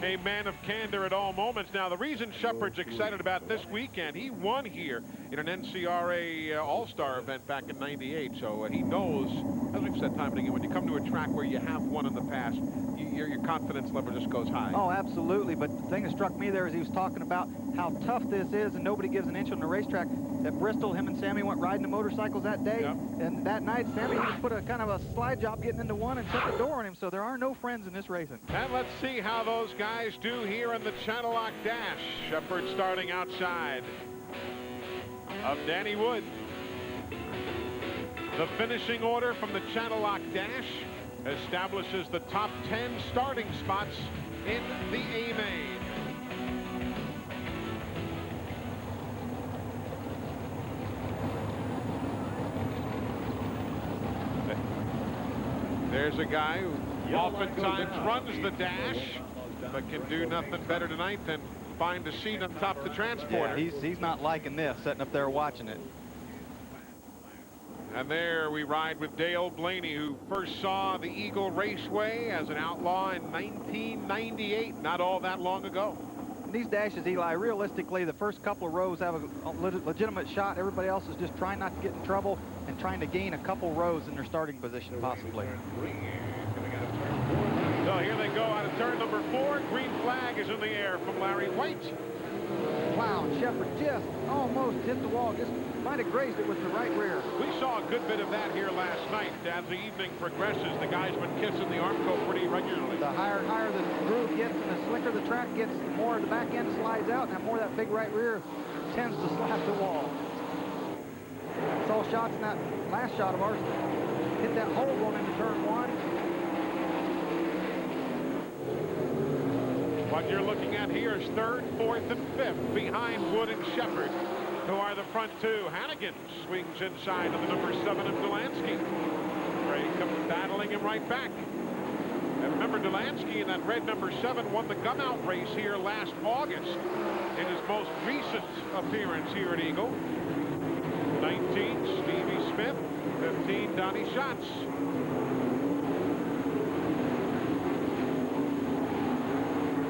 A man of candor at all moments. Now, the reason Shepard's excited about this weekend, he won here in an NCRA All-Star event back in '98, so he knows, as we've said time and again, when you come to a track where you have won in the past, your confidence level just goes high. Oh, absolutely, but the thing that struck me there is he was talking about how tough this is and nobody gives an inch on the racetrack. At Bristol, him and Sammy went riding the motorcycles that day, and that night, Sammy just put a kind of a slide job getting into one and shut the door on him, so there are no friends in this racing. And let's see how those guys do here in the Channel Lock Dash. Shepard starting outside of Danny Wood. The finishing order from the Channel Lock Dash establishes the top 10 starting spots in the A-Main. There's a guy who oftentimes runs the dash, but can do nothing better tonight than find a seat on top of the transporter. Yeah, he's not liking this, sitting up there watching it. And there we ride with Dale Blaney, who first saw the Eagle Raceway as an outlaw in 1998, not all that long ago. These dashes, Eli, realistically, the first couple of rows have a legitimate shot. Everybody else is just trying not to get in trouble and trying to gain a couple rows in their starting position, possibly. So here they go out of turn number 4. Green flag is in the air from Larry White. Wow, Shepard just almost hit the wall. Just might have grazed it with the right rear. We saw a good bit of that here last night. As the evening progresses, the guy's been kissing the Armco pretty regularly. The higher the groove gets and the slicker the track gets, the more the back end slides out, and the more that big right rear tends to slap the wall. Saw shots in that last shot of ours. Hit that hole going into turn 1. What you're looking at here is 3rd, 4th, and 5th behind Wood and Shepard, who are the front two. Hannigan swings inside of the number 7 of Delansky. Ray comes battling him right back. And remember, Delansky in that red number 7 won the gum-out race here last August in his most recent appearance here at Eagle. 19, Stevie Smith. 15, Donnie Schatz.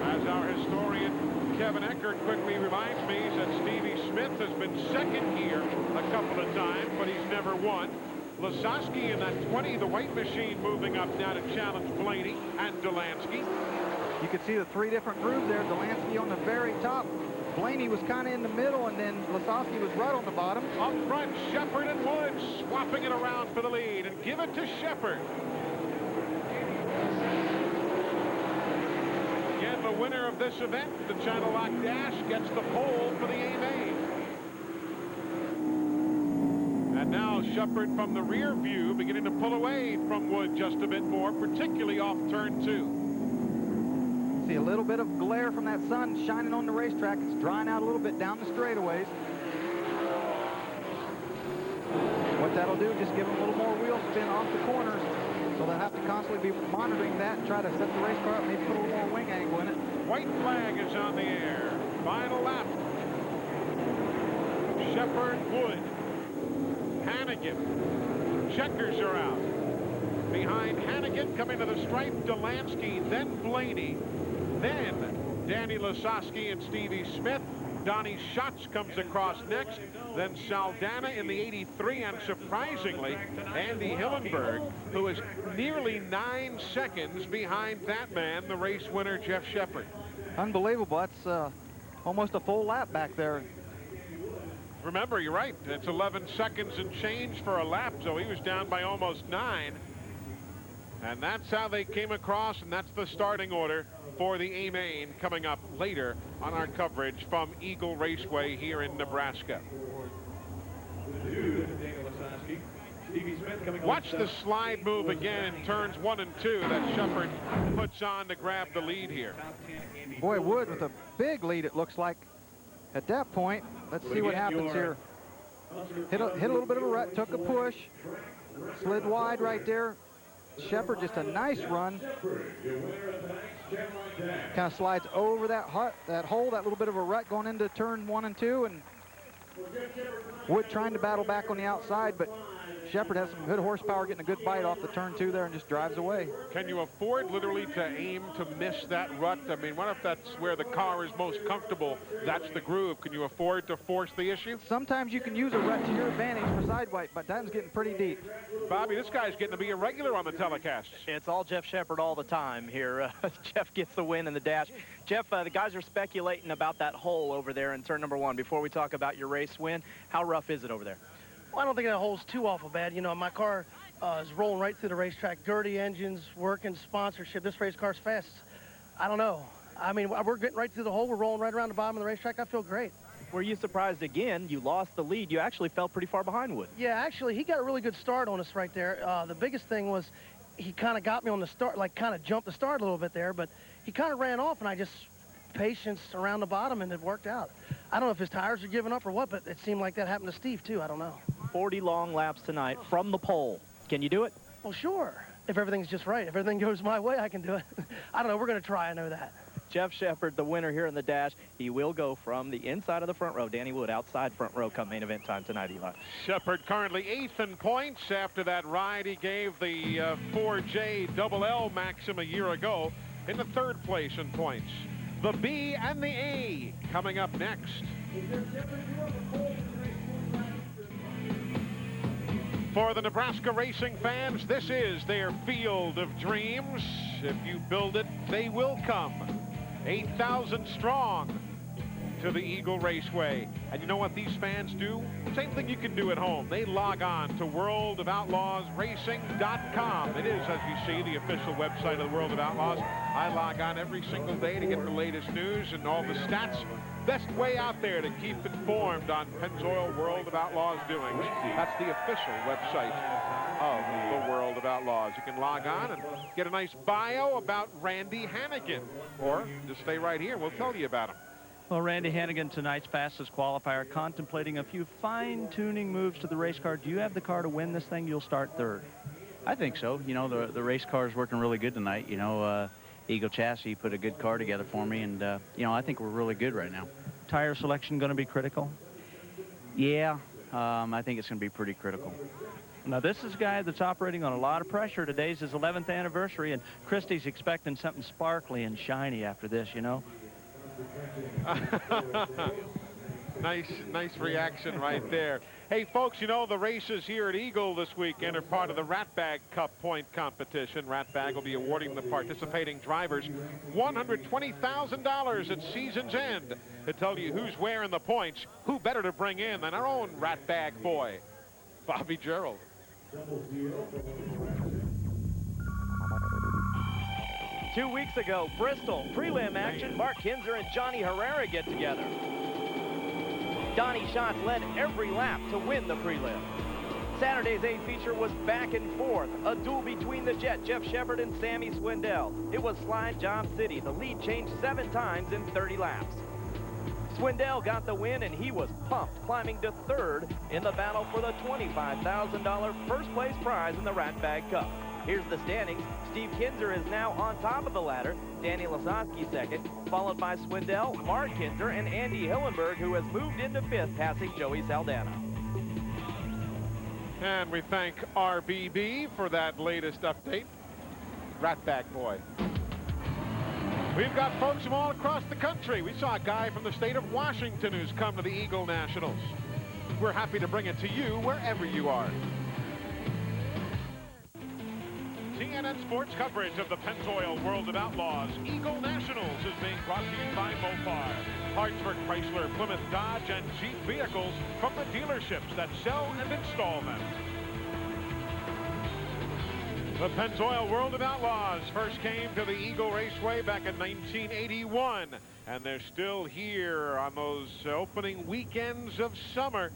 As our historian Kevin Eckert quickly reminds me, that Stevie Smith has been second here a couple of times, but he's never won. Lasowski in that 20, the white machine, moving up now to challenge Blaney and Delansky. You can see the 3 different grooves there. Delansky on the very top. Blaney was kind of in the middle, and then Lasowski was right on the bottom. Up front, Shepard and Wood swapping it around for the lead, and give it to Shepard. Again, the winner of this event, the Channel Lock Dash, gets the pole for the A-Main. And now Shepard from the rear view beginning to pull away from Wood just a bit more, particularly off turn 2. See a little bit of glare from that sun shining on the racetrack. It's drying out a little bit down the straightaways. What that'll do, just give them a little more wheel spin off the corners. So they'll have to constantly be monitoring that and try to set the race car up, maybe put a little more wing angle in it. White flag is on the air. Final lap. Shepard, Wood, Hannigan. Checkers are out. Behind Hannigan, coming to the stripe, Delansky, then Blaney. Then Danny Lasowski and Stevie Smith. Donnie Schatz comes across next. Then Saldana in the 83, and surprisingly, Andy Hillenberg, who is nearly 9 seconds behind that man, the race winner, Jeff Shepard. Unbelievable. That's almost a full lap back there. Remember, you're right. It's 11 seconds and change for a lap, so he was down by almost 9. And that's how they came across, and that's the starting order for the A-Main coming up later on our coverage from Eagle Raceway here in Nebraska. Watch the slide move again in turns 1 and 2 that Shepard puts on to grab the lead here. Boy, Wood with a big lead, it looks like. At that point, let's see what happens here. Hit a little bit of a rut, took a push, slid wide right there. Shepard, just a nice run. Kind of slides over that hole, that little bit of a rut going into turn 1 and 2, and Wood trying to battle back on the outside, but Shepard has some good horsepower, getting a good bite off the turn 2 there and just drives away. Can you afford literally to aim to miss that rut? I mean, what if that's where the car is most comfortable? That's the groove. Can you afford to force the issue? Sometimes you can use a rut to your advantage for side white, but that one's getting pretty deep. Bobby, this guy's getting to be a regular on the telecasts. It's all Jeff Shepard all the time here. Jeff gets the win in the dash. Jeff, the guys are speculating about that hole over there in turn number 1. Before we talk about your race win, how rough is it over there? Well, I don't think that hole's too awful bad. You know, my car is rolling right through the racetrack. Gertie engines, working, sponsorship. This race car's fast. I don't know. I mean, we're getting right through the hole. We're rolling right around the bottom of the racetrack. I feel great. Were you surprised again? You lost the lead. You actually fell pretty far behind Wood. Yeah, actually, he got a really good start on us right there. The biggest thing was he kind of got me on the start, like kind of jumped the start a little bit there, but he kind of ran off, and I just patience around the bottom, and it worked out. I don't know if his tires are giving up or what, but it seemed like that happened to Steve, too. I don't know. 40 long laps tonight from the pole. Can you do it? Well, sure. If everything's just right. If everything goes my way, I can do it. I don't know. We're going to try. I know that. Jeff Shepard, the winner here in the dash. He will go from the inside of the front row. Danny Wood outside front row come main event time tonight, Eli. Shepard currently 8th in points after that ride he gave the 4J Double L Maxim a year ago in the 3rd place in points. The B and the A coming up next. For the Nebraska racing fans, this is their field of dreams. If you build it, they will come. 8,000 strong. to the Eagle Raceway. And you know what these fans do? Same thing you can do at home. They log on to worldofoutlaws.racing.com. It is, as you see, the official website of the World of Outlaws. I log on every single day to get the latest news and all the stats. Best way out there to keep informed on Pennzoil World of Outlaws doings. That's the official website of the World of Outlaws. You can log on and get a nice bio about Randy Hannigan, or just stay right here. We'll tell you about him. Well, Randy Hannigan, tonight's fastest qualifier, contemplating a few fine-tuning moves to the race car. Do you have the car to win this thing? You'll start third. I think so. You know, the race car is working really good tonight. You know, Eagle Chassis put a good car together for me, and, you know, I think we're really good right now. Tire selection going to be critical? Yeah, I think it's going to be pretty critical. Now, this is a guy that's operating on a lot of pressure. Today's his 11th anniversary, and Christie's expecting something sparkly and shiny after this, you know? Nice reaction right there. Hey, folks, you know, the races here at Eagle this weekend are part of the Rat Bag Cup point competition. Rat Bag will be awarding the participating drivers $120,000 at season's end. To tell you who's wearing the points, who better to bring in than our own Rat Bag boy, Bobby Gerald. 2 weeks ago, Bristol, prelim action, Mark Kinzer and Johnny Herrera get together. Donnie Schatz led every lap to win the prelim. Saturday's A feature was back and forth, a duel between the Jet, Jeff Shepard and Sammy Swindell. It was Slide Job City. The lead changed 7 times in 30 laps. Swindell got the win, and he was pumped, climbing to third in the battle for the $25,000 first place prize in the Rat Bag Cup. Here's the standings. Steve Kinzer is now on top of the ladder. Danny Lasowski second, followed by Swindell, Mark Kinzer, and Andy Hillenberg, who has moved into fifth, passing Joey Saldana. And we thank RBB for that latest update. Rat Bag boy. We've got folks from all across the country. We saw a guy from the state of Washington who's come to the Eagle Nationals. We're happy to bring it to you wherever you are. CNN Sports coverage of the Pennzoil World of Outlaws Eagle Nationals is being brought to you by Mopar. Parts for Chrysler, Plymouth, Dodge, and Jeep vehicles from the dealerships that sell and install them. The Pennzoil World of Outlaws first came to the Eagle Raceway back in 1981, and they're still here on those opening weekends of summer.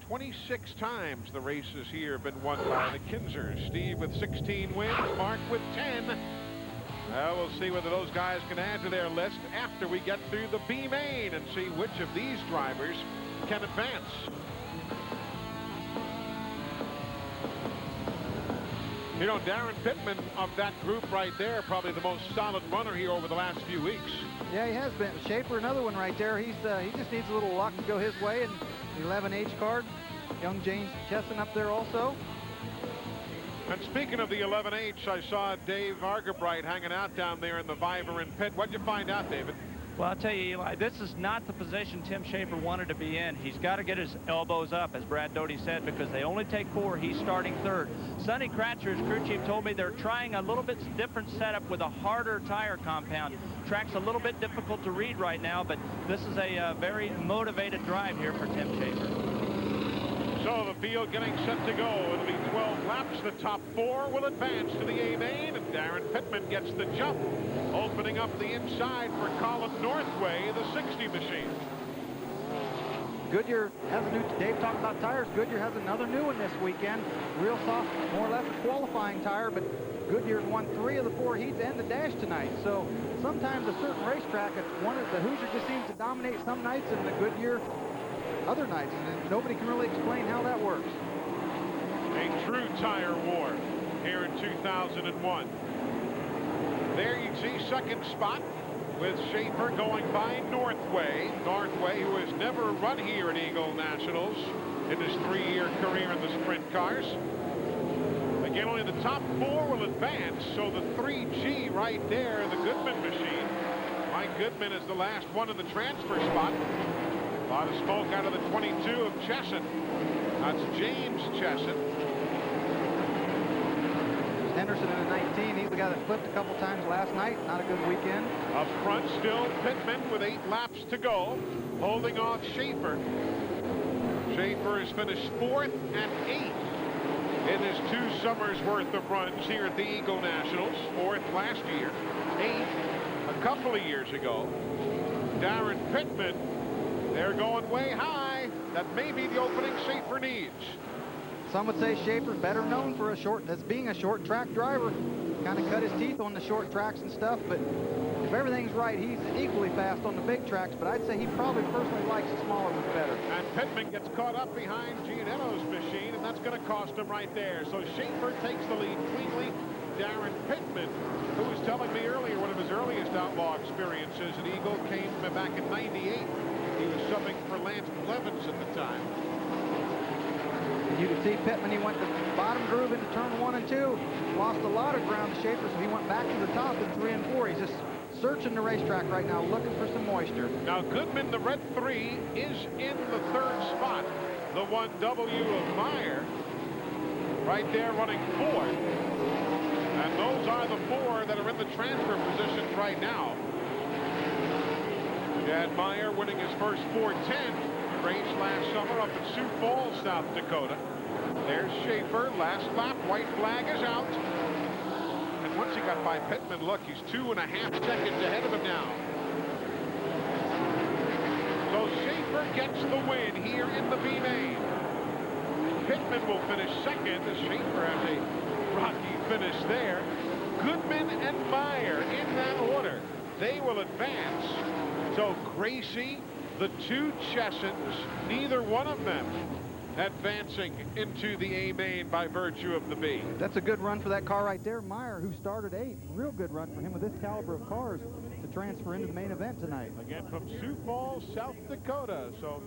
26 times the races here have been won by the Kinzers. Steve with 16 wins, Mark with 10. We'll see whether those guys can add to their list after we get through the B main and see which of these drivers can advance. You know, Darren Pittman of that group right there, probably the most solid runner here over the last few weeks. Yeah, he has been. Schaefer, another one right there. He just needs a little luck to go his way, and the 11H card. Young James Chesson up there also. And speaking of the 11H, I saw Dave Argabright hanging out down there in the Vibrant pit. What'd you find out, David? Well, I'll tell you, Eli, this is not the position Tim Schaefer wanted to be in. He's got to get his elbows up, as Brad Doty said, because they only take 4. He's starting third. Sonny Kratzer, his crew chief, told me they're trying a little bit different setup with a harder tire compound. Track's a little bit difficult to read right now, but this is a very motivated drive here for Tim Schaefer. So the field getting set to go. It'll be 12 laps. The top 4 will advance to the A main, and Darren Pittman gets the jump, opening up the inside for Colin Northway, the 60 machine. Goodyear has a new, Dave talked about tires. Goodyear has another new one this weekend. Real soft, more or less a qualifying tire, but Goodyear's won 3 of the 4 heats and the dash tonight. So sometimes a certain racetrack, one of the Hoosier just seems to dominate some nights and the Goodyear other nights, and nobody can really explain how that works. A true tire war here in 2001. There you see second spot with Schaefer going by Northway. Northway, who has never run here at Eagle Nationals in his 3-year career in the sprint cars. Again, only the top 4 will advance, so the 3G right there, the Goodman machine. Mike Goodman is the last one in the transfer spot. A lot of smoke out of the 22 of Chesson. That's James Chesson. Henderson in a 19. He's the guy that flipped a couple times last night. Not a good weekend. Up front still Pittman with 8 laps to go, holding off Schaefer. Schaefer has finished 4th and 8th in his 2 summers worth of runs here at the Eagle Nationals. 4th last year, 8th a couple of years ago. Darren Pittman, they're going way high. That may be the opening Schaefer needs. Some would say Schaefer's better known for as being a short track driver. Kind of cut his teeth on the short tracks and stuff, but if everything's right, he's equally fast on the big tracks, but I'd say he probably personally likes the smaller ones better. And Pittman gets caught up behind Gianetto's machine, and that's going to cost him right there. So Schaefer takes the lead cleanly. Darren Pittman, who was telling me earlier one of his earliest outlaw experiences at Eagle came back in '98. He was subbing for Lance Blevins at the time. You can see Pittman, he went the bottom groove into turn 1 and 2, lost a lot of ground to Schaefer, so he went back to the top in 3 and 4. He's just searching the racetrack right now, looking for some moisture. Now Goodman, the red 3, is in the 3rd spot. The 1W of Meyer, right there running 4th. And those are the 4 that are in the transfer positions right now. Chad Meyer winning his first 410 race last summer up in Sioux Falls, South Dakota. There's Schaefer, last lap, white flag is out. And once he got by Pittman, look, he's 2.5 seconds ahead of him now. So Schaefer gets the win here in the B main. Pittman will finish 2nd as Schaefer has a rocky finish there. Goodman and Meyer in that order. They will advance. So Gracie, the 2 Chessons, neither one of them advancing into the A main by virtue of the B. That's a good run for that car right there. Meyer, who started 8th, real good run for him with this caliber of cars to transfer into the main event tonight. Again from Sioux Falls, South Dakota. So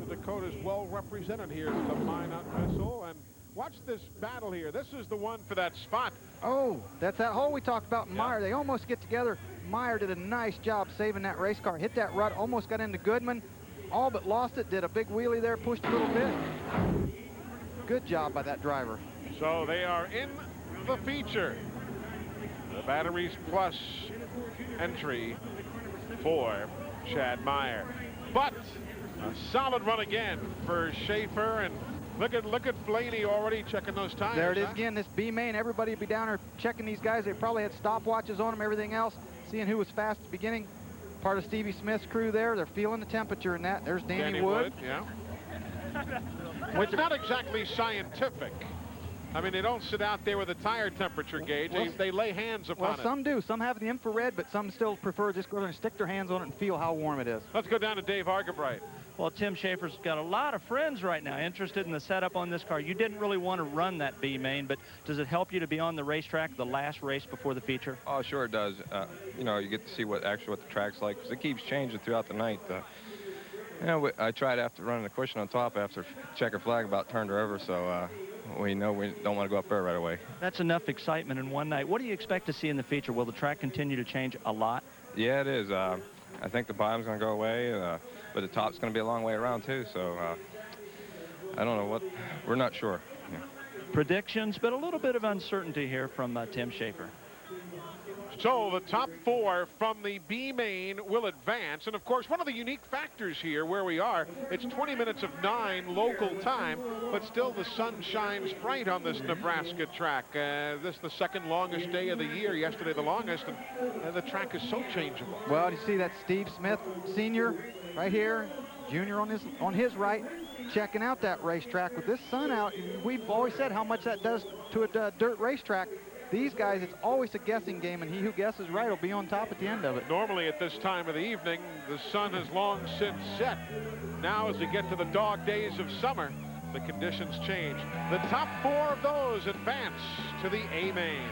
the Dakota's well represented here with the Minot Missile. And watch this battle here. This is the one for that spot. Oh, that's that hole we talked about. Meyer, they almost get together. Meyer did a nice job saving that race car. Hit that rut, almost got into Goodman. All but lost it, did a big wheelie there, pushed a little bit. Good job by that driver. So they are in the feature. The Batteries Plus entry for Chad Meyer. But a solid run again for Schaefer, and look at Blaney already checking those tires. There it is again, this B main. Everybody will be down there checking these guys. They probably had stopwatches on them, everything else, seeing who was fast at the beginning. Part of Stevie Smith's crew there. They're feeling the temperature in that. There's Danny Wood. Yeah. Which is not exactly scientific. I mean, they don't sit out there with a tire temperature gauge. They lay hands upon it. Well, some do. Some have the infrared, but some still prefer just go there and stick their hands on it and feel how warm it is. Let's go down to Dave Argabright. Well, Tim Schaefer's got a lot of friends right now interested in the setup on this car. You didn't really want to run that B main, but does it help you to be on the racetrack the last race before the feature? Oh, sure it does. You know, you get to see what the track's like, because it keeps changing throughout the night. You know, I tried after running the cushion on top after checker flag about turned her over, so we know we don't want to go up there right away. That's enough excitement in one night. What do you expect to see in the feature? Will the track continue to change a lot? Yeah, it is. I think the bottom's going to go away, but the top's going to be a long way around too, so I don't know what, we're not sure. Yeah. Predictions, but a little bit of uncertainty here from Tim Schaefer. So the top 4 from the B main will advance. And of course, one of the unique factors here where we are, it's 20 minutes of 9 local time, but still the sun shines bright on this Nebraska track. This is the 2nd longest day of the year, yesterday the longest, and the track is so changeable. Well, you see that Steve Smith Sr. right here, Junior on his right, checking out that racetrack with this sun out. We've always said how much that does to a dirt racetrack. These guys, it's always a guessing game, and he who guesses right will be on top at the end of it. Normally at this time of the evening, the sun has long since set. Now as we get to the dog days of summer, the conditions change. The top 4 of those advance to the A main.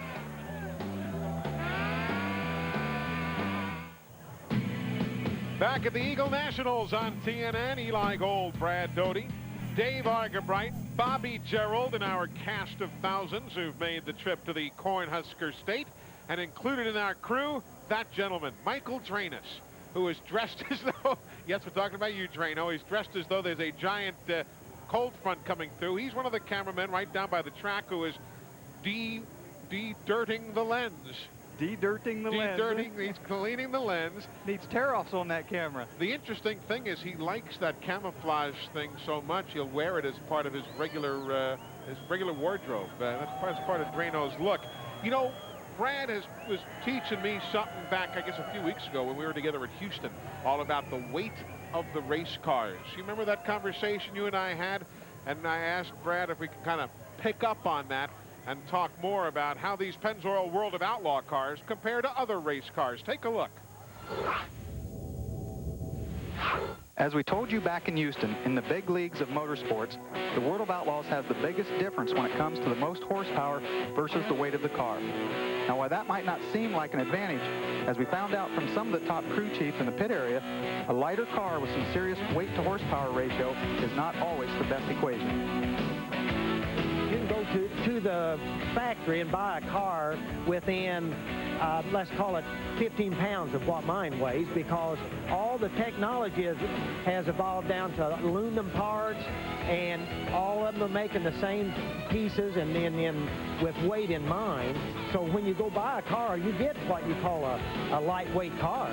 Back at the Eagle Nationals on TNN, Eli Gold, Brad Doty, Dave Argabright, Bobby Gerald, and our cast of thousands who've made the trip to the Cornhusker State. And included in our crew, that gentleman, Michael Drainus, who is dressed as though, yes, we're talking about you, Draino, he's dressed as though there's a giant cold front coming through. He's one of the cameramen right down by the track who is de-dirting the lens. De-dirting the lens. De-dirting, he's cleaning the lens. Needs tear-offs on that camera. The interesting thing is he likes that camouflage thing so much, he'll wear it as part of his regular wardrobe. That's part of Drano's look. You know, Brad was teaching me something back, I guess, a few weeks ago when we were together at Houston, all about the weight of the race cars. You remember that conversation you and I had? And I asked Brad if we could kind of pick up on that and talk more about how these Pennzoil World of Outlaw cars compare to other race cars. Take a look. As we told you back in Houston, in the big leagues of motorsports, the World of Outlaws has the biggest difference when it comes to the most horsepower versus the weight of the car. Now, while that might not seem like an advantage, as we found out from some of the top crew chiefs in the pit area, a lighter car with some serious weight to horsepower ratio is not always the best equation. You can go to the factory and buy a car within, let's call it 15 pounds of what mine weighs, because all the technology has evolved down to aluminum parts, and all of them are making the same pieces and then with weight in mind. So when you go buy a car, you get what you call a lightweight car.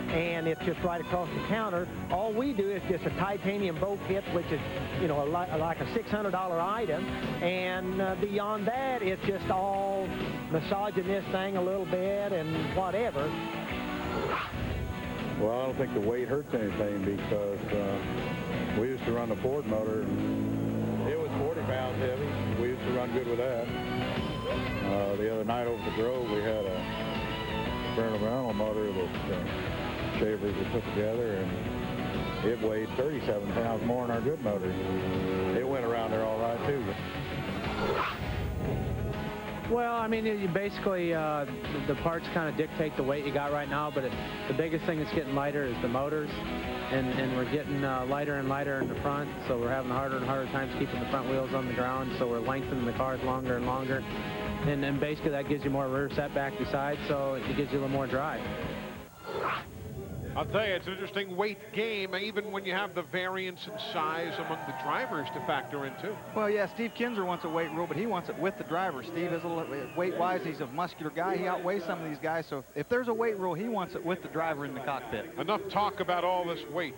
And it's just right across the counter. All we do is just a titanium bolt kit, which is, you know, like a $600 item. And beyond that, it's just all massaging this thing a little bit and whatever. Well, I don't think the weight hurts anything, because we used to run the Ford motor, and it was 40 pounds heavy. We used to run good with that. The other night over the Grove, we had a experimental motor that Shavers had put together, and it weighed 37 pounds more than our good motor. It went around there all right, too. Well, I mean, basically, the parts kind of dictate the weight you got right now, but the biggest thing that's getting lighter is the motors, and we're getting lighter and lighter in the front, so we're having harder and harder times keeping the front wheels on the ground, so we're lengthening the cars longer and longer, and then basically that gives you more rear setback besides, so it gives you a little more drive. I'll tell you, it's an interesting weight game, even when you have the variance in size among the drivers to factor in, too. Well, yeah, Steve Kinzer wants a weight rule, but he wants it with the driver. Steve is a little weight-wise. He's a muscular guy. He outweighs some of these guys, so if there's a weight rule, he wants it with the driver in the cockpit. Enough talk about all this weight.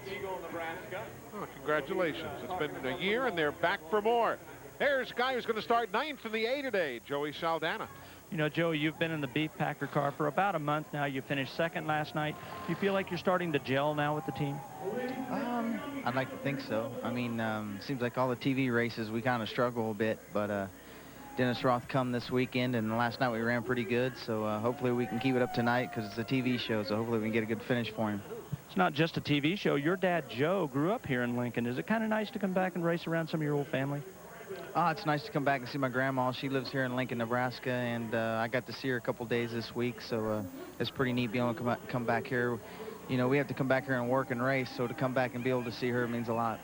Oh, congratulations. It's been a year, and they're back for more. There's a guy who's going to start 9th in the A today, Joey Saldana. You know, Joe, you've been in the Beef Packer car for about a month now. You finished second last night. Do you feel like you're starting to gel now with the team? I'd like to think so. I mean, seems like all the TV races we kind of struggle a bit, but Dennis Roth come this weekend, and last night we ran pretty good, so hopefully we can keep it up tonight, because it's a TV show, so hopefully we can get a good finish for him. It's not just a TV show. Your dad, Joe, grew up here in Lincoln. Is it kind of nice to come back and race around some of your old family? It's nice to come back and see my grandma. She lives here in Lincoln, Nebraska, and I got to see her a couple days this week, so it's pretty neat being able to come back here. You know, we have to come back here and work and race, so to come back and be able to see her means a lot.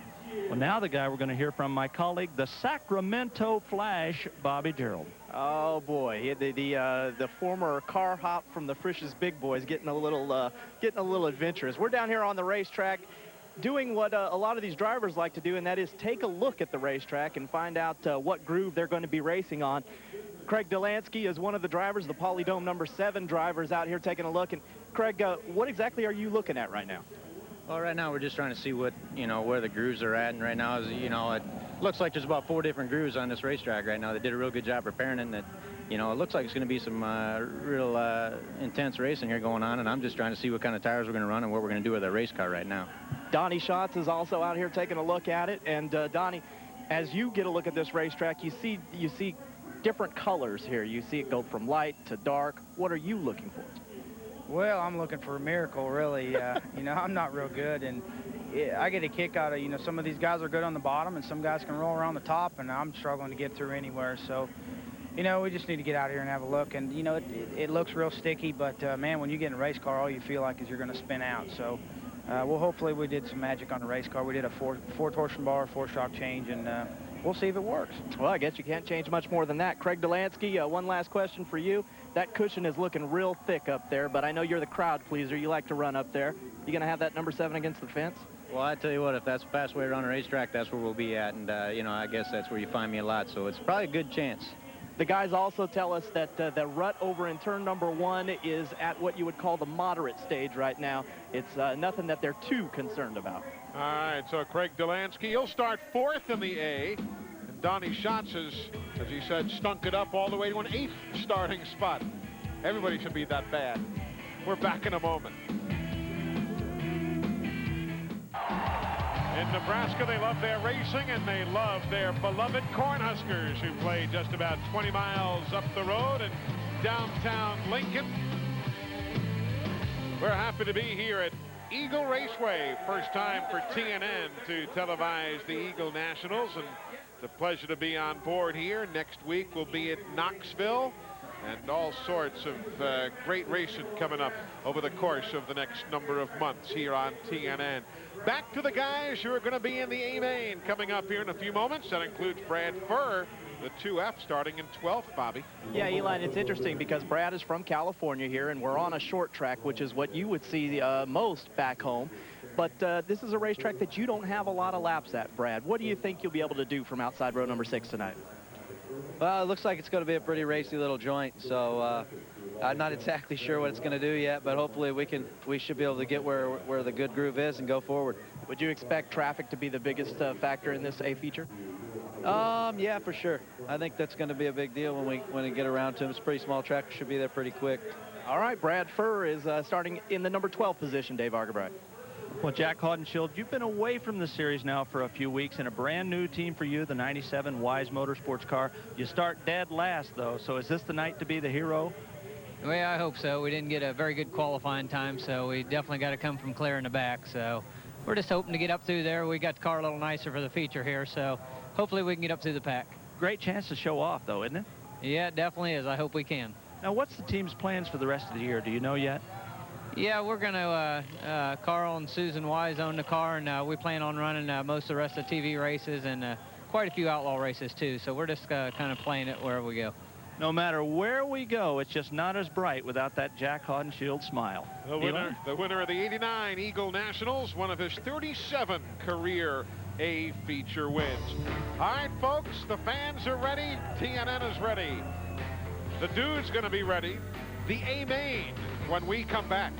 Well, now the guy we're going to hear from, my colleague, the Sacramento Flash, Bobby Gerald. Oh boy, the former car hop from the Frisch's Big Boys getting a little adventurous. We're down here on the racetrack, doing what a lot of these drivers like to do, and that is take a look at the racetrack and find out what groove they're going to be racing on. Craig Delansky is one of the drivers, the Polydome number 7 drivers out here taking a look. And Craig, what exactly are you looking at right now? Well, right now we're just trying to see what, where the grooves are at, and right now, it looks like there's about 4 different grooves on this racetrack right now. They did a real good job preparing it, and it looks like it's going to be some real intense racing here going on, and I'm just trying to see what kind of tires we're going to run and what we're going to do with our race car right now. Donnie Schatz is also out here taking a look at it, and Donnie, as you get a look at this racetrack, you see different colors here. You see it go from light to dark. What are you looking for? Well, I'm looking for a miracle, really. I'm not real good, and I get a kick out of, some of these guys are good on the bottom, and some guys can roll around the top, and I'm struggling to get through anywhere. So, we just need to get out here and have a look. And, it looks real sticky, but, man, when you get in a race car, all you feel like is you're going to spin out. So, well, hopefully we did some magic on the race car. We did a four torsion bar, 4-shock change, and we'll see if it works. Well, I guess you can't change much more than that. Craig Delansky, one last question for you. That cushion is looking real thick up there, but I know you're the crowd pleaser. You like to run up there. You going to have that number 7 against the fence? Well, I tell you what, if that's the fast way around a racetrack, that's where we'll be at, and, I guess that's where you find me a lot, so it's probably a good chance. The guys also tell us that the rut over in turn number 1 is at what you would call the moderate stage right now. It's nothing that they're too concerned about. All right, so Craig Delansky, he'll start 4th in the A. And Donnie Schatz has, as he said, stunk it up all the way to an 8th starting spot. Everybody should be that bad. We're back in a moment. In Nebraska, they love their racing, and they love their beloved Cornhuskers, who play just about 20 miles up the road in downtown Lincoln. We're happy to be here at Eagle Raceway. First time for TNN to televise the Eagle Nationals, and it's a pleasure to be on board here. Next week we'll be at Knoxville, and all sorts of great racing coming up over the course of the next number of months here on TNN. Back to the guys who are going to be in the A-Main coming up here in a few moments. That includes Brad Furr, the 2F, starting in 12th, Bobby. Yeah, Eli, it's interesting because Brad is from California here, and we're on a short track, which is what you would see most back home. But this is a racetrack that you don't have a lot of laps at, Brad. What do you think you'll be able to do from outside row number 6 tonight? Well, it looks like it's going to be a pretty racy little joint, so I'm not exactly sure what it's going to do yet, but hopefully we should be able to get where the good groove is and go forward. Would you expect traffic to be the biggest factor in this A feature? Yeah, for sure. I think that's going to be a big deal when we get around to him. It's a pretty small track, should be there pretty quick. All right, Brad Furr is starting in the number 12 position, Dave Argabright. Well, Jack Haudenschild, you've been away from the series now for a few weeks in a brand new team for you, the 97 Wise Motorsports car. You start dead last, though, so is this the night to be the hero? Well, I hope so. We didn't get a very good qualifying time, so we definitely got to come from clear in the back. So we're just hoping to get up through there. We got the car a little nicer for the feature here, so hopefully we can get up through the pack. Great chance to show off, though, isn't it? Yeah, it definitely is. I hope we can. Now, what's the team's plans for the rest of the year? Do you know yet? Yeah, we're going to, Carl and Susan Wise own the car, and we plan on running most of the rest of the TV races and quite a few outlaw races, too. So we're just kind of playing it wherever we go. No matter where we go, it's just not as bright without that Jack Haudenschild smile. The winner of the 89 Eagle Nationals, one of his 37 career A feature wins. All right, folks, the fans are ready. TNN is ready. The dude's going to be ready. The A-Main when we come back.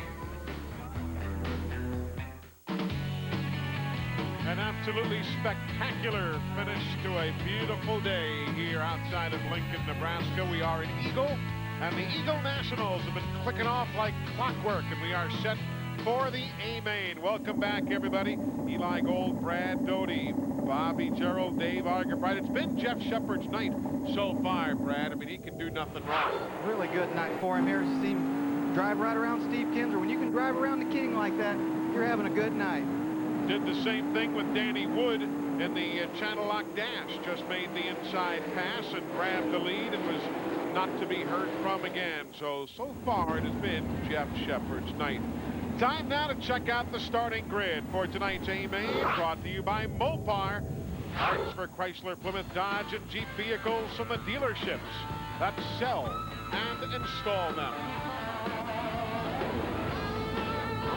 An absolutely spectacular finish to a beautiful day here outside of Lincoln, Nebraska. We are in Eagle, and the Eagle Nationals have been clicking off like clockwork, and we are set for the A-Main. Welcome back, everybody. Eli Gold, Brad Doty, Bobby Gerald, Dave Argabright. It's been Jeff Shepard's night so far, Brad. I mean, he can do nothing wrong. Really good night for him here. See him drive right around Steve Kinzer. When you can drive around the King like that, you're having a good night. Did the same thing with Danny Wood in the Channel Lock Dash. Just made the inside pass and grabbed the lead and was not to be heard from again. So far it has been Jeff Shepard's night. Time now to check out the starting grid for tonight's A-Main, brought to you by Mopar. Parts for Chrysler, Plymouth, Dodge, and Jeep vehicles from the dealerships that sell and install them.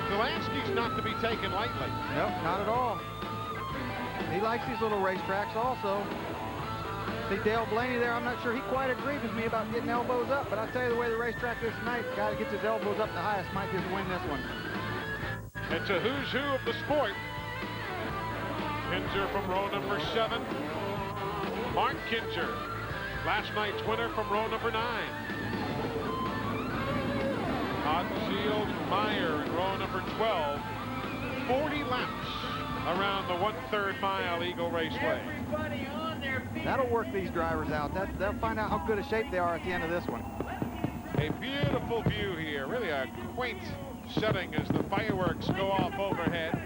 Delansky's not to be taken lightly. Nope, not at all. He likes these little racetracks also. See Dale Blaney there, I'm not sure he quite agreed with me about getting elbows up, but I tell you, the way the racetrack is tonight, the guy that gets his elbows up the highest might just win this one. It's a who's who of the sport. Kinzer from row number 7. Mark Kinzer, last night's winner from row number 9. Haudenschild, Meyer in row number 12. 40 laps around the 1/3 mile Eagle Raceway. That'll work these drivers out. They'll find out how good a shape they are at the end of this one. A beautiful view here, really a quaint setting as the fireworks go off overhead.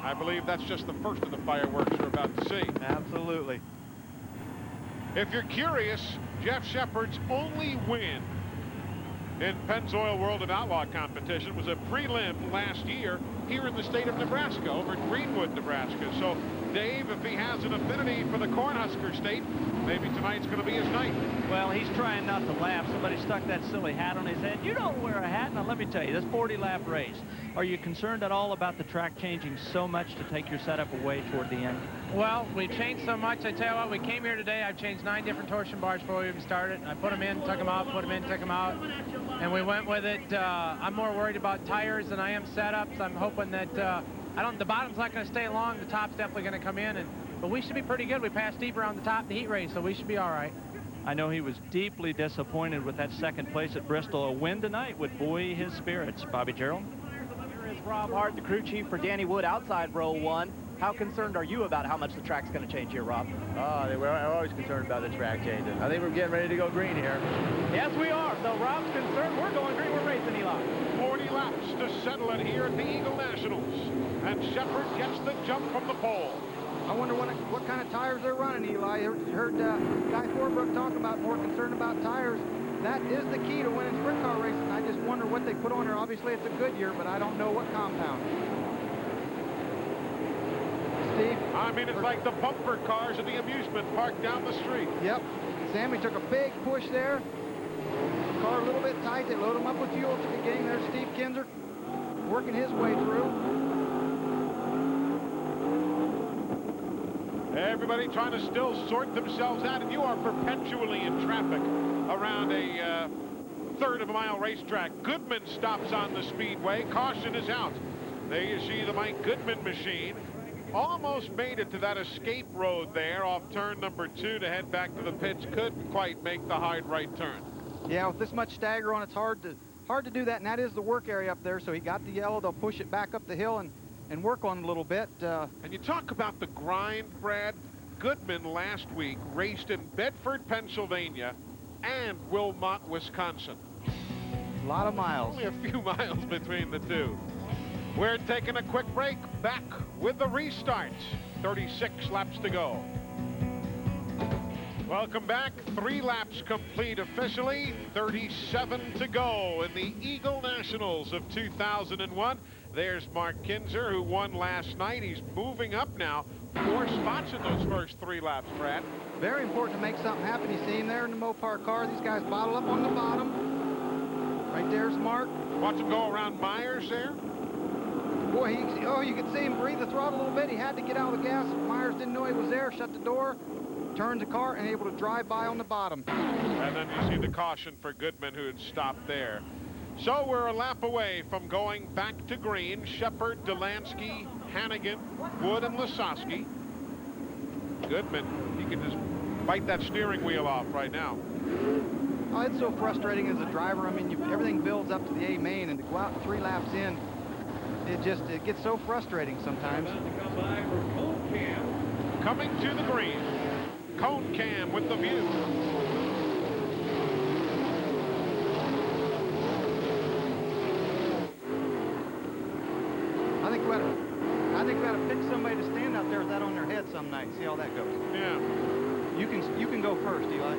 I believe that's just the first of the fireworks we're about to see. Absolutely. If you're curious, Jeff Shepard's only win in Pennzoil World of Outlaw competition was a prelim last year here in the state of Nebraska, over at Greenwood, Nebraska. So, Dave, if he has an affinity for the Cornhusker State, maybe tonight's going to be his night. Well, he's trying not to laugh. Somebody stuck that silly hat on his head. You don't wear a hat. Now, let me tell you, this 40-lap race, are you concerned at all about the track changing so much to take your setup away toward the end? Well, we've changed so much. I tell you what, we came here today. I've changed 9 different torsion bars before we even started. I put them in, took them out, put them in, took them out, and we went with it. I'm more worried about tires than I am setups. I'm hoping that the bottom's not going to stay long. The top's definitely going to come in, but we should be pretty good. We passed deep around the top of the heat race, so we should be all right. I know he was deeply disappointed with that second place at Bristol. A win tonight would buoy his spirits. Bobby Gerald? Here is Rob Hart, the crew chief for Danny Wood outside row 1. How concerned are you about how much the track's going to change here, Rob? We're always concerned about the track changing. I think we're getting ready to go green here. Yes, we are. So Rob's concerned. We're going green. We're racing, Eli. 40 laps to settle it here at the Eagle Nationals. And Shepard gets the jump from the pole. I wonder what kind of tires they're running, Eli. I heard Guy Forbrook talk about more concerned about tires. That is the key to winning sprint car racing. I just wonder what they put on there. Obviously, it's a Goodyear, but I don't know what compound. Steve? I mean, it's like the bumper cars at the amusement park down the street. Yep. Sammy took a big push there. Car a little bit tight. They load him up with fuel at the beginning. There's Steve Kinzer working his way through. Everybody trying to still sort themselves out, and you are perpetually in traffic around a third of a mile racetrack. Goodman stops on the speedway. Caution is out. There you see the Mike Goodman machine. Almost made it to that escape road there off turn number 2 to head back to the pits. Couldn't quite make the hard right turn. Yeah, with this much stagger on, it's hard to do that, and that is the work area up there. So he got the yellow. They'll push it back up the hill and work on it a little bit. And you talk about the grind, Brad. Goodman last week raced in Bedford, Pennsylvania and Wilmot, Wisconsin. A lot of miles. Only a few miles between the two. We're taking a quick break. Back with the restarts. 36 laps to go. Welcome back. 3 laps complete officially. 37 to go in the Eagle Nationals of 2001. There's Mark Kinzer, who won last night. He's moving up now. 4 spots in those first 3 laps, Brad. Very important to make something happen. You see him there in the Mopar car. These guys bottle up on the bottom. Right there's Mark. Watch him go around Myers there. Boy, you could see him breathe the throttle a little bit. He had to get out of the gas. Myers didn't know he was there. Shut the door, turned the car, and able to drive by on the bottom. And then you see the caution for Goodman, who had stopped there. So we're a lap away from going back to green. Shepard, Delansky, Hannigan, Wood, and Lasowski. Goodman, he can just bite that steering wheel off right now. Oh, it's so frustrating as a driver. I mean, everything builds up to the A main, and to go out 3 laps in, it gets so frustrating sometimes. Coming to the green. Cone Cam with the view. I think we ought to pick somebody to stand out there with that on their head some night. See how that goes. Yeah. You can go first, Eli.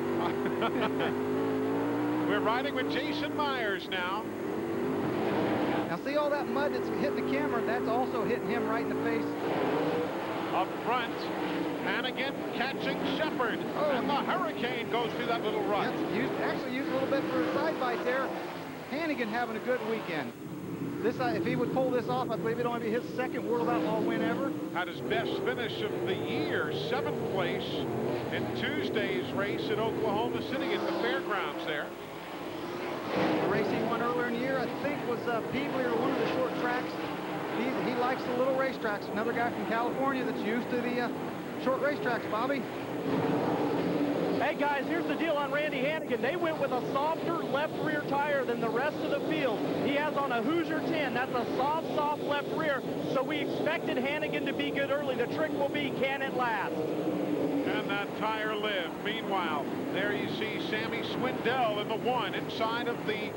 We're riding with Jason Myers now. Now see all that mud that's hitting the camera? That's also hitting him right in the face. Up front, Hannigan catching Shepard. Oh. And the Hurricane goes through that little rut. Actually used a little bit for a side bite there. Hannigan having a good weekend. If he would pull this off, I believe it'd only be his 2nd World Outlaw win ever. Had his best finish of the year, 7th place in Tuesday's race at Oklahoma City at the fairgrounds there. The race he won earlier in the year, I think, was Peebly or one of the short tracks. He likes the little racetracks. Another guy from California that's used to the short racetracks, Bobby. Hey guys, here's the deal on Randy Hannigan. They went with a softer left rear tire than the rest of the field. He has on a Hoosier 10. That's a soft left rear. So we expected Hannigan to be good early. The trick will be, can it last? And that tire lived. Meanwhile, there you see Sammy Swindell in the 1 inside of the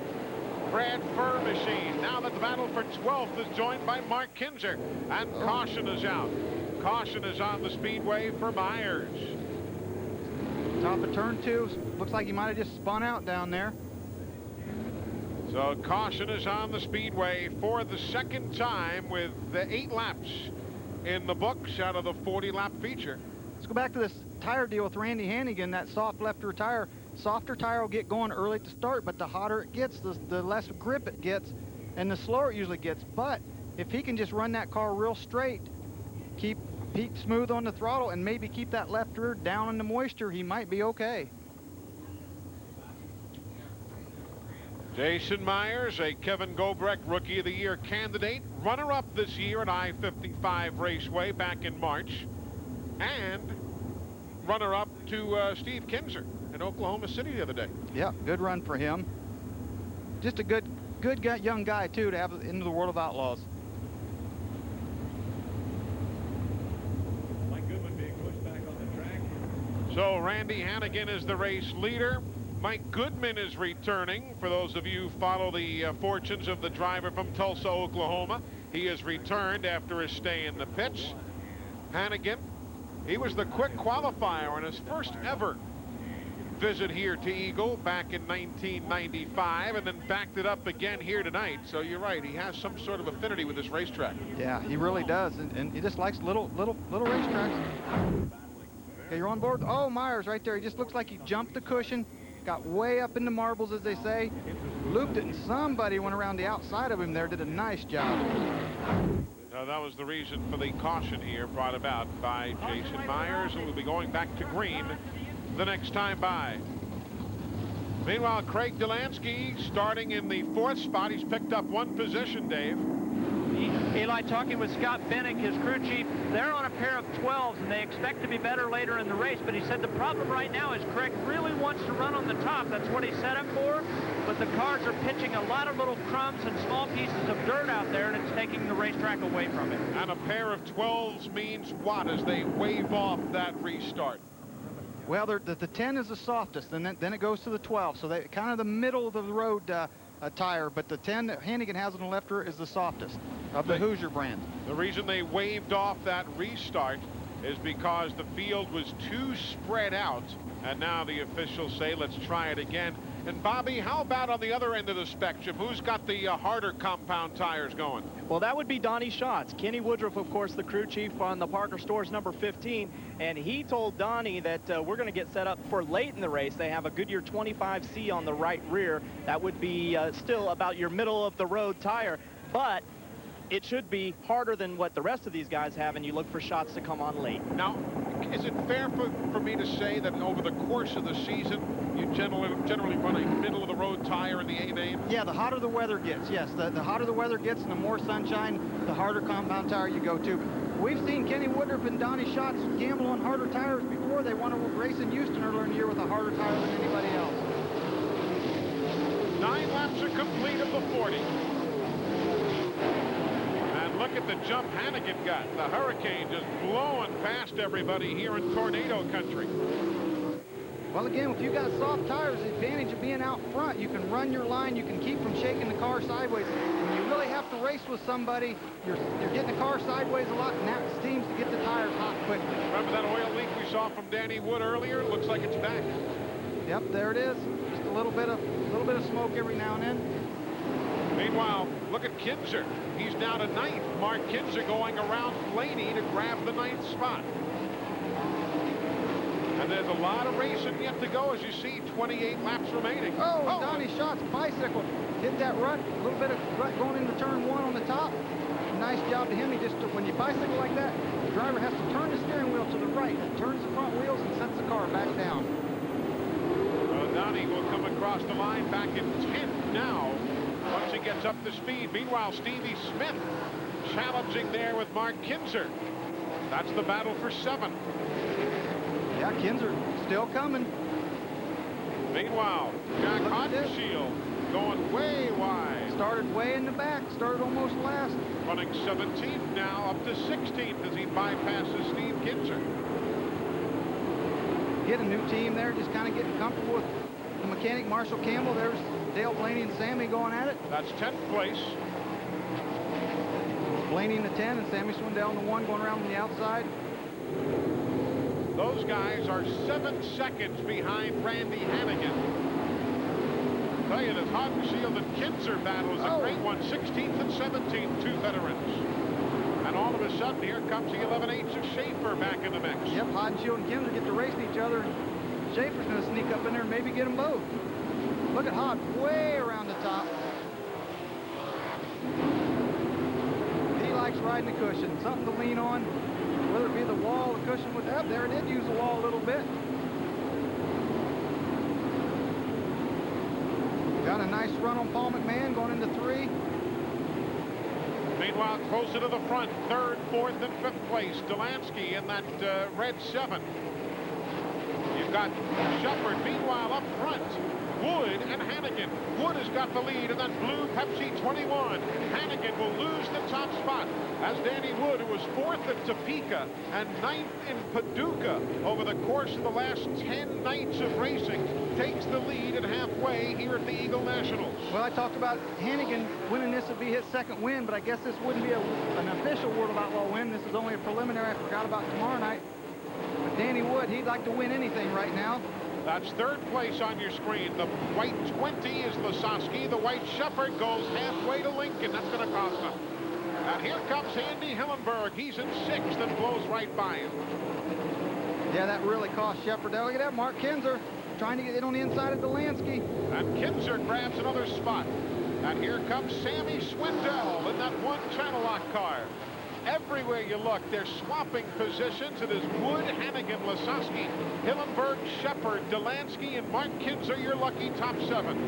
Brad Furr machine. Now that the battle for 12th is joined by Mark Kinzer. And caution is out. Caution is on the speedway for Myers. Top of turn 2. Looks like he might have just spun out down there. So caution is on the speedway for the 2nd time with the 8 laps in the books out of the 40-lap feature. Let's go back to this tire deal with Randy Hannigan, that soft left rear tire. Softer tire will get going early to start, but the hotter it gets, the less grip it gets, and the slower it usually gets. But if he can just run that car real straight, keep smooth on the throttle, and maybe keep that left rear down in the moisture, he might be okay. Jason Myers, a Kevin Gobrecht Rookie of the Year candidate, runner-up this year at I-55 Raceway back in March, and runner-up to Steve Kinzer in Oklahoma City the other day. Yeah, good run for him. Just a good young guy, too, to have into the world of Outlaws. Mike Goodman being pushed back on the track. So Randy Hannigan is the race leader. Mike Goodman is returning. For those of you who follow the fortunes of the driver from Tulsa, Oklahoma, he has returned after his stay in the pits. Hannigan, he was the quick qualifier on his first ever visit here to Eagle back in 1995, and then backed it up again here tonight. So you're right, he has some sort of affinity with this racetrack. Yeah, he really does, and he just likes little racetracks. Okay, you're on board. Oh, Myers right there. He just looks like he jumped the cushion, got way up in the marbles, as they say, looped it, and somebody went around the outside of him there, did a nice job. That was the reason for the caution here brought about by Jason Myers, who will be going back to green the next time by. Meanwhile, Craig Delansky starting in the 4th spot. He's picked up 1 position, Dave. Eli, talking with Scott Bennick, his crew chief, they're on a pair of 12s, and they expect to be better later in the race. But he said the problem right now is Craig really wants to run on the top. That's what he set up for. But the cars are pitching a lot of little crumbs and small pieces of dirt out there, and it's taking the racetrack away from it. And a pair of 12s means what as they wave off that restart? Well, the 10 is the softest, and then it goes to the 12. So they kind of the middle of the road tire, but the 10 that Hannigan has on the left rear is the softest of the Hoosier brand. The reason they waved off that restart is because the field was too spread out, and now the officials say let's try it again. And Bobby, how about on the other end of the spectrum? Who's got the harder compound tires going? Well, that would be Donnie Schatz. Kenny Woodruff, of course, the crew chief on the Parker Stores number 15. And he told Donnie that we're going to get set up for late in the race. They have a Goodyear 25C on the right rear. That would be still about your middle of the road tire. But it should be harder than what the rest of these guys have, and you look for Schatz to come on late. Now, is it fair for me to say that over the course of the season, you generally run a middle-of-the-road tire in the A main? Yeah, the hotter the weather gets, yes. The hotter the weather gets and the more sunshine, the harder compound tire you go to. But we've seen Kenny Woodruff and Donnie Schatz gamble on harder tires before. They won a race in Houston earlier in the year with a harder tire than anybody else. 9 laps are complete of the 40. And look at the jump Hannigan got. The Hurricane just blowing past everybody here in tornado country. Well, again, if you got soft tires, the advantage of being out front, you can run your line, you can keep from shaking the car sideways. When you really have to race with somebody, you're getting the car sideways a lot, and that seems to get the tires hot quickly. Remember that oil leak we saw from Danny Wood earlier? It looks like it's back. Yep, there it is. Just a little bit of smoke every now and then. Meanwhile, look at Kinzer. He's down to 9th. Mark Kinzer going around Blaney to grab the 9th spot. And there's a lot of racing yet to go, as you see, 28 laps remaining. Oh, Donnie Schatz bicycle hit that rut, a little bit of rut going into turn 1 on the top. Nice job to him. He just, when you bicycle like that, the driver has to turn the steering wheel to the right. It turns the front wheels and sets the car back down. Donnie will come across the line back in 10th now once he gets up to speed. Meanwhile, Stevie Smith challenging there with Mark Kinzer. That's the battle for 7th. Yeah, Kinzer still coming. Meanwhile, Jack Hottenshield going way wide. Started way in the back, started almost last. Running 17th now, up to 16th as he bypasses Steve Kinzer. Get a new team there, just kind of getting comfortable with the mechanic, Marshall Campbell. There's Dale Blaney and Sammy going at it. That's 10th place. Blaney in the 10 and Sammy Swindell in the 1 going around on the outside. Those guys are 7 seconds behind Randy Hannigan. I tell you, this Hottenshield and Kinzer battle is a great one. 16th and 17th, 2 veterans. And all of a of a sudden, here comes the 11/8 of Schaefer back in the mix. Yep, Hodenshield and Kinzer get to racing each other. Schaefer's going to sneak up in there and maybe get them both. Look at Hod way around the top. He likes riding the cushion, something to lean on, whether it be the wall, the cushion with that. There, it did use the wall a little bit. Got a nice run on Paul McMahon going into 3. Meanwhile, closer to the front, 3rd, 4th, and 5th place, Delansky in that red 7. You've got Shepard, meanwhile, up front, Wood and Hannigan. Wood has got the lead in that blue Pepsi 21. Hannigan will lose the top spot as Danny Wood, who was 4th at Topeka and 9th in Paducah over the course of the last 10 nights of racing, takes the lead at halfway here at the Eagle Nationals. Well, I talked about Hannigan winning this would be his 2nd win, but I guess this wouldn't be an official World of Outlaw win. This is only a preliminary. I forgot about tomorrow night. But Danny Wood, he'd like to win anything right now. That's 3rd place on your screen. The white 20 is Lasowski. The white Shepard goes halfway to Lincoln. That's going to cost him. And here comes Andy Hillenberg. He's in 6th and blows right by him. Yeah, that really cost Shepard. Now look at that, Mark Kinzer trying to get it on the inside of Delansky. And Kinzer grabs another spot. And here comes Sammy Swindell in that one channel lock car. Everywhere you look, they're swapping positions. It is Wood, Hannigan, Lasowski, Hillenberg, Shepard, Delansky, and Mark Kinzer, your lucky top 7.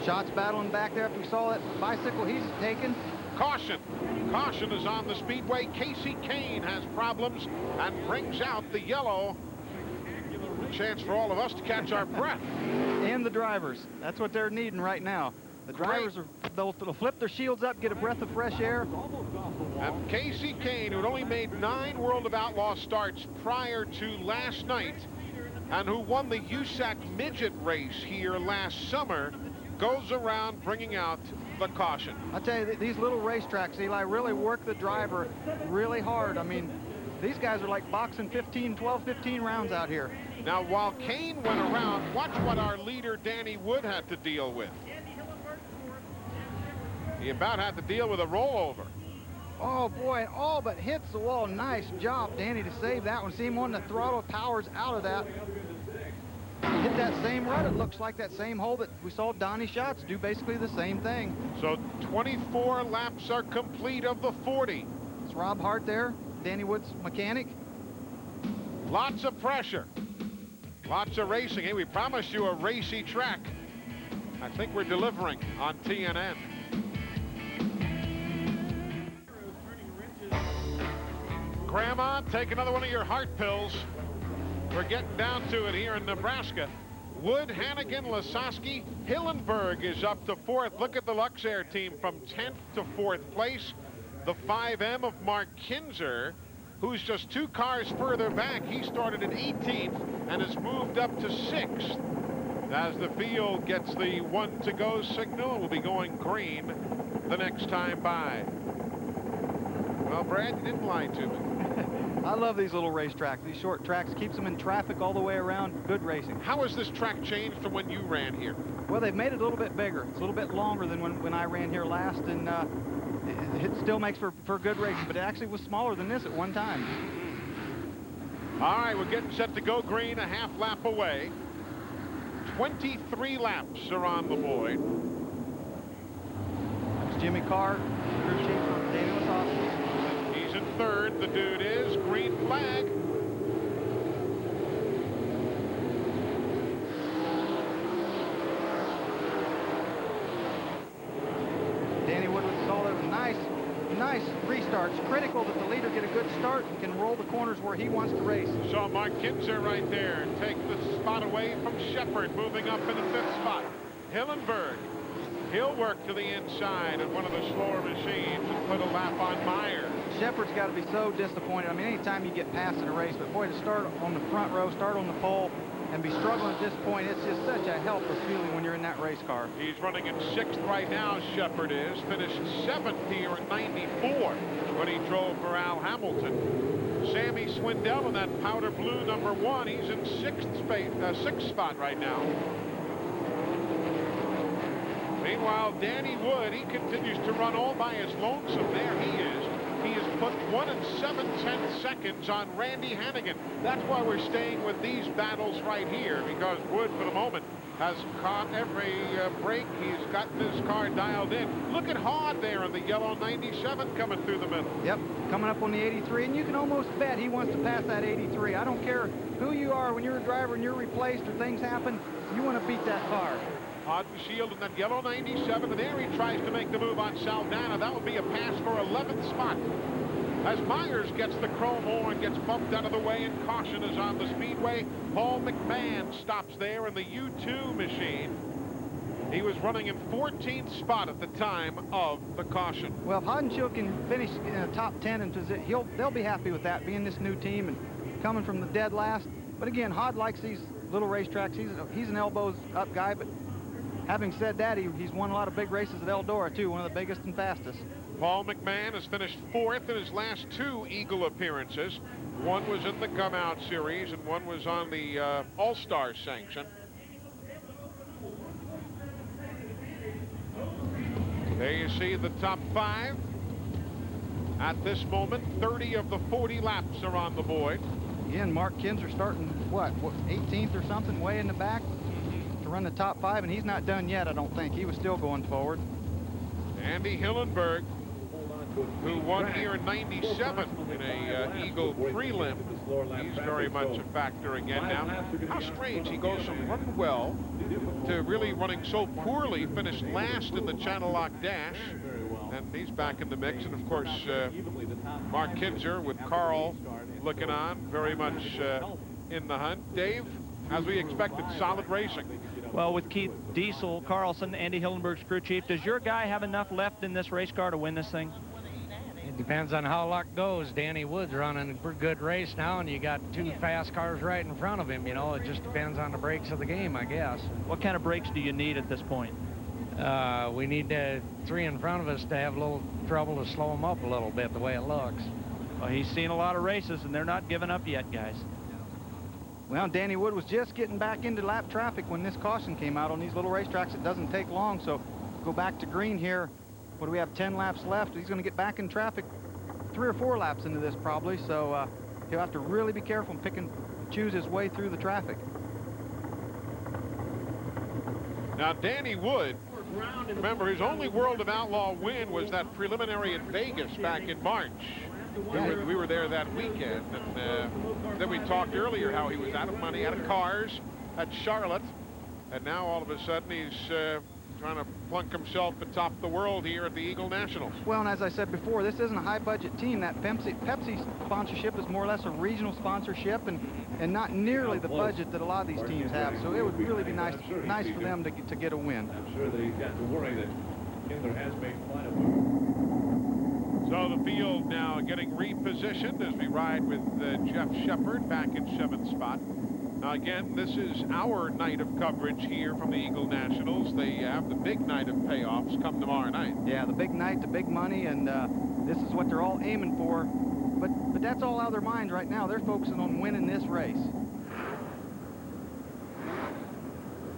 Shots battling back there after we saw that bicycle he's taken. Caution. Caution is on the speedway. Casey Kane has problems and brings out the yellow. Chance for all of us to catch our breath. And the drivers. That's what they're needing right now. The drivers they'll flip their shields up, get a breath of fresh air. And Casey Kane, who had only made 9 World of Outlaw starts prior to last night, and who won the USAC midget race here last summer, goes around bringing out the caution. I tell you, these little racetracks, Eli, really work the driver really hard. I mean, these guys are like boxing 12, 15 rounds out here. Now, while Kane went around, watch what our leader, Danny Wood, had to deal with. He about had to deal with a rollover. Oh, boy, it all but hits the wall. Nice job, Danny, to save that one. See him on the throttle, powers out of that. Hit that same rut. It looks like that same hole that we saw Donnie Schatz do basically the same thing. So 24 laps are complete of the 40. It's Rob Hart there, Danny Wood's mechanic. Lots of pressure. Lots of racing. Hey, we promised you a racy track. I think we're delivering on TNN. Grandma, take another one of your heart pills. We're getting down to it here in Nebraska. Wood, Hannigan, Lasowski, Hillenberg is up to 4th. Look at the Luxair team from 10th to 4th place. The 5M of Mark Kinzer, who's just 2 cars further back. He started at 18th and has moved up to 6th. As the field gets the 1 to go signal, it will be going green the next time by. Well, Brad, you didn't lie to me. I love these little racetracks, these short tracks. Keeps them in traffic all the way around. Good racing. How has this track changed from when you ran here? Well, they've made it a little bit bigger. It's a little bit longer than when I ran here last, and it still makes for good racing, but it actually was smaller than this at one time. All right, we're getting set to go green, a half lap away. 23 laps are on the board. That's Jimmy Carr, crew chief for Danny Lasowski. He's in 3rd. The dude is green flag. Danny Wood with all those nice restarts. Critical that the leader get a good start and can roll the corners where he wants to race. Saw Mark Kinzer right there take the spot away from Shepard, moving up in the 5th spot. Hillenberg, he'll work to the inside of one of the slower machines and put a lap on Meyer. Shepard's got to be so disappointed. I mean, anytime you get past in a race, but boy, to start on the front row, start on the pole, and be struggling at this point, it's just such a helpless feeling when you're in that race car. He's running in 6th right now, Shepard is. Finished 7th here at 94 when he drove for Al Hamilton. Sammy Swindell in that powder blue number 1. He's in 6th spot right now. Meanwhile, Danny Wood, he continues to run all by his lonesome. There he is. he has put 1 7/10 seconds on Randy Hannigan. That's why we're staying with these battles right here, because Wood, for the moment, has caught every break. He's gotten his car dialed in. Look at Hod there in the yellow 97 coming through the middle. Yep, coming up on the 83, and you can almost bet he wants to pass that 83. I don't care who you are, when you're a driver and you're replaced or things happen, you want to beat that car. Hod and Shield in that yellow 97, and there he tries to make the move on Saldana. That will be a pass for 11th spot. As Myers gets the chrome horn, gets bumped out of the way, and caution is on the speedway. Paul McMahon stops there in the U2 machine. He was running in 14th spot at the time of the caution. Well, if Hod and Shield can finish in top 10 in position, they'll be happy with that, being this new team and coming from the dead last. But again, Hod likes these little racetracks. He's an elbows up guy, but having said that, he's won a lot of big races at Eldora too, one of the biggest and fastest. Paul McMahon has finished 4th in his last 2 Eagle appearances. One was in the Come Out Series, and one was on the All-Star sanction. There you see the top 5. At this moment, 30 of the 40 laps are on the board. Again, Mark Kinzer starting, what 18th or something, way in the back to run the top 5, and he's not done yet, I don't think. He was still going forward. Andy Hillenberg, who won here in 97 in a Eagle prelim. He's very much a factor again now. How strange, he goes from running well to really running so poorly, finished last in the Channel Lock Dash, and he's back in the mix. And of course, Mark Kinzer with Carl looking on, very much in the hunt. Dave, as we expected, solid racing. Well, with Keith Diesel, Carlson, Andy Hillenberg's crew chief, does your guy have enough left in this race car to win this thing? It depends on how luck goes. Danny Wood's running a pretty good race now, and you got 2 fast cars right in front of him. You know, it just depends on the brakes of the game, I guess. What kind of brakes do you need at this point? We need 3 in front of us to have a little trouble to slow them up a little bit, the way it looks. Well, he's seen a lot of races, and they're not giving up yet, guys. Well, Danny Wood was just getting back into lap traffic when this caution came out. On these little racetracks, it doesn't take long, so go back to green here. What do we have, 10 laps left? He's going to get back in traffic 3 or 4 laps into this probably, so he'll have to really be careful and choose his way through the traffic. Now, Danny Wood, remember, his only World of Outlaw win was that preliminary in Vegas back in March. We were there that weekend, and then we talked earlier how he was out of money, out of cars at Charlotte, and now all of a sudden he's trying to plunk himself atop the world here at the Eagle Nationals. Well, and as I said before, this isn't a high-budget team. That Pepsi sponsorship is more or less a regional sponsorship, and not nearly the budget that a lot of these teams have. So it would really be nice for them to get a win. I'm sure that he's got to worry that Kinzer has made quite a So the field now getting repositioned as we ride with Jeff Shepard back in 7th spot. Now again, this is our night of coverage here from the Eagle Nationals. They have the big night of payoffs come tomorrow night. Yeah, the big night, the big money, and this is what they're all aiming for. But that's all out of their minds right now. They're focusing on winning this race.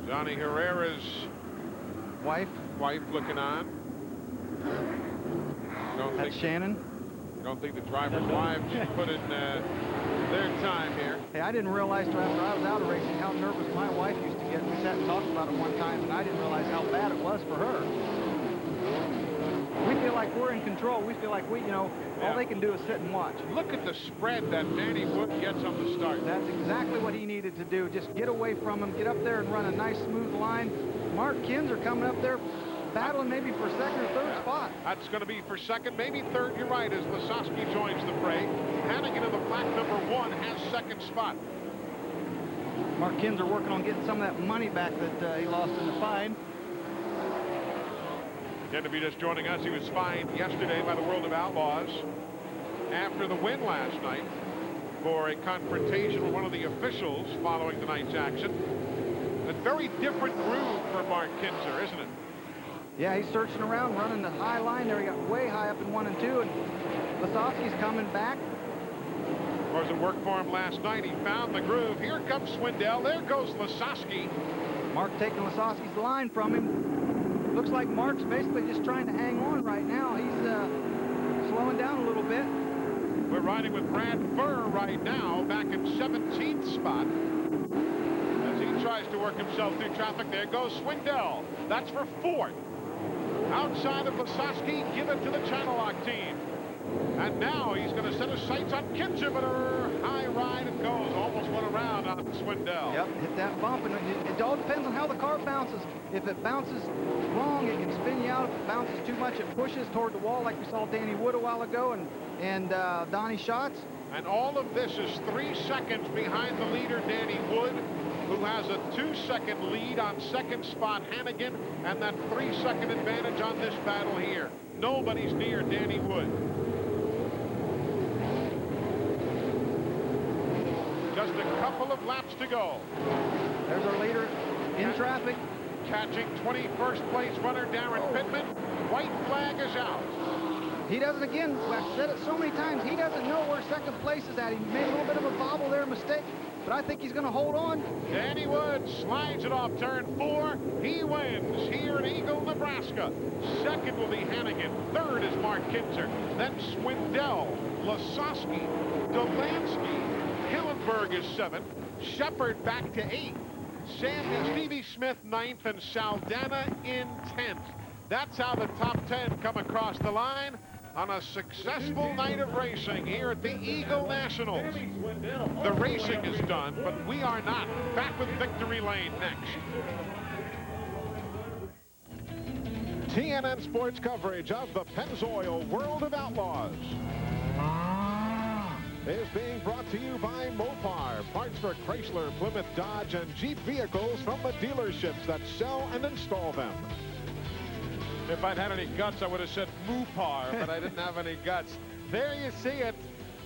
Johnny Herrera's wife looking on. That's Shannon. Don't think the driver's wives put in their time here. Hey, I didn't realize till after I was out of racing how nervous my wife used to get. We sat and talked about it one time, and I didn't realize how bad it was for her. We feel like we're in control. We feel like all they can do is sit and watch. Look at the spread that Danny Wood gets on the start. That's exactly what he needed to do. Just get away from him, get up there and run a nice smooth line. Mark Kinzer coming up there battling maybe for 2nd or 3rd spot. That's going to be for 2nd, maybe 3rd. You're right, as Lasowski joins the fray. Hannigan in the black number 1 has 2nd spot. Mark Kinzer working on getting some of that money back that he lost in the fine. Again, if you're just joining us, he was fined yesterday by the World of Outlaws after the win last night for a confrontation with one of the officials following the night's action. A very different groove for Mark Kinzer, isn't it? Yeah, he's searching around, running the high line there. He got way high up in 1 and 2, and Lasowski's coming back. Of course, it worked for him last night. He found the groove. Here comes Swindell. There goes Lasowski. Mark taking Lasowski's line from him. Looks like Mark's basically just trying to hang on right now. He's slowing down a little bit. We're riding with Brad Burr right now, back in 17th spot. As he tries to work himself through traffic, there goes Swindell. That's for 4th. Outside of Lasowski, give it to the Channel Lock team. And now he's going to set his sights on Kinzer, but a high ride and goes. Almost went around on Swindell. Yep, hit that bump, and it all depends on how the car bounces. If it bounces wrong, it can spin you out. If it bounces too much, it pushes toward the wall, like we saw Danny Wood a while ago and Donnie Schatz. And all of this is 3 seconds behind the leader, Danny Wood, who has a 2-second lead on 2nd spot Hannigan, and that 3-second advantage on this battle here. Nobody's near Danny Wood. Just a couple of laps to go. There's our leader in traffic. Catching 21st place runner Darren Pittman. White flag is out. He doesn't, again, I've said it so many times, he doesn't know where 2nd place is at. He made a little bit of a bobble there, mistake, but I think he's going to hold on. Danny Wood slides it off turn 4. He wins here in Eagle, Nebraska. 2nd will be Hannigan. 3rd is Mark Kinzer. Then Swindell, Lasowski, Delansky. Hillenberg is 7th. Shepard back to 8th. Stevie Smith 9th, and Saldana in 10th. That's how the top 10 come across the line on a successful night of racing here at the Eagle Nationals. The racing is done, but we are not. Back with Victory Lane next. TNN Sports coverage of the Pennzoil World of Outlaws is being brought to you by Mopar, parts for Chrysler, Plymouth, Dodge, and Jeep vehicles from the dealerships that sell and install them. If I'd had any guts, I would have said Mopar, but I didn't have any guts. There you see it,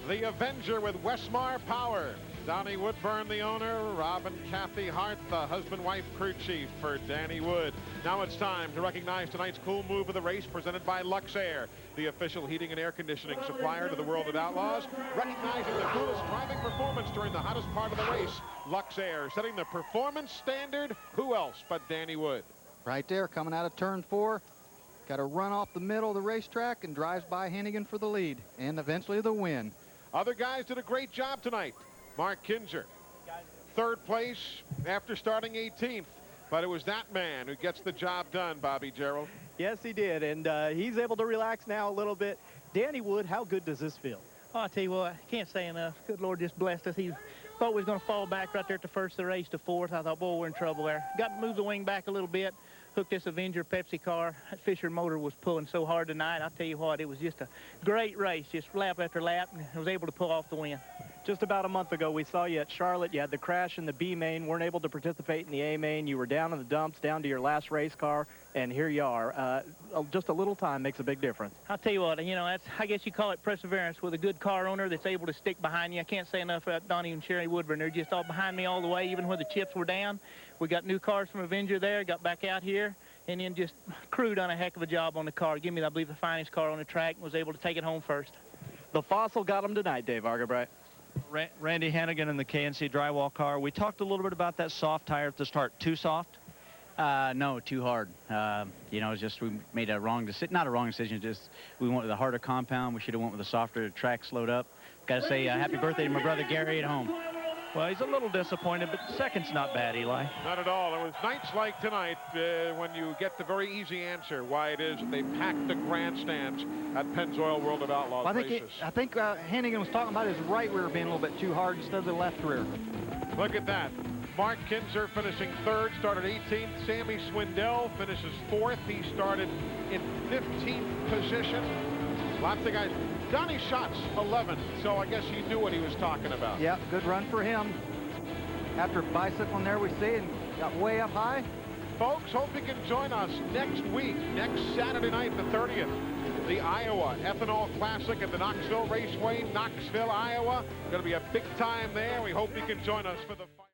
the Avenger with Westmar Power. Donnie Woodburn, the owner, Rob and Kathy Hart, the husband-wife crew chief for Danny Wood. Now it's time to recognize tonight's cool move of the race, presented by Luxair, the official heating and air conditioning supplier to the World of Outlaws. Recognizing the coolest driving performance during the hottest part of the race, Luxair, setting the performance standard. Who else but Danny Wood? Right there, coming out of turn 4. Got to run off the middle of the racetrack and drives by Hannigan for the lead and eventually the win. Other guys did a great job tonight. Mark Kinzer, 3rd place after starting 18th. But it was that man who gets the job done, Bobby Gerald. Yes, he did, and he's able to relax now a little bit. Danny Wood, how good does this feel? Oh, I tell you what, I can't say enough. Good Lord just blessed us. He thought we was going to fall back right there at the 1st of the race to 4th. I thought, boy, we're in trouble there. Got to move the wing back a little bit. Hooked this Avenger Pepsi car. That Fisher motor was pulling so hard tonight. I'll tell you what, it was just a great race, just lap after lap, and I was able to pull off the win. Just about a month ago, we saw you at Charlotte. You had the crash in the B main, weren't able to participate in the A main. You were down in the dumps, down to your last race car, and here you are. Just a little time makes a big difference. I'll tell you what, you know, that's, I guess you call it perseverance with a good car owner that's able to stick behind you. I can't say enough about Donnie and Sherry Woodburn. They're just all behind me all the way, even where the chips were down. We got new cars from Avenger there, got back out here, and then just crew done a heck of a job on the car. Give me, I believe, the finest car on the track, and was able to take it home first. The Fossil got him tonight, Dave Argabright. Randy Hannigan in the KNC drywall car. We talked a little bit about that soft tire at the start. Too soft? No, too hard. You know, it's just we made a wrong decision. Not a wrong decision, just we went with a harder compound. We should have went with a softer track slowed up. Got to say happy birthday to my brother Gary at home. Well, he's a little disappointed, but second's not bad, Eli. Not at all. It was nights like tonight when you get the very easy answer why it is that they packed the grandstands at Pennzoil World of Outlaws races. I think Hannigan was talking about his right rear being a little bit too hard instead of the left rear. Look at that. Mark Kinzer finishing 3rd, started 18th. Sammy Swindell finishes 4th. He started in 15th position. Lots of guys. Donnie Schatz, 11th, so I guess he knew what he was talking about. Yep, good run for him. After bicycling there, we see, and got way up high. Folks, hope you can join us next week, next Saturday night, the 30th. The Iowa Ethanol Classic at the Knoxville Raceway, Knoxville, Iowa. Going to be a big time there. We hope you can join us for the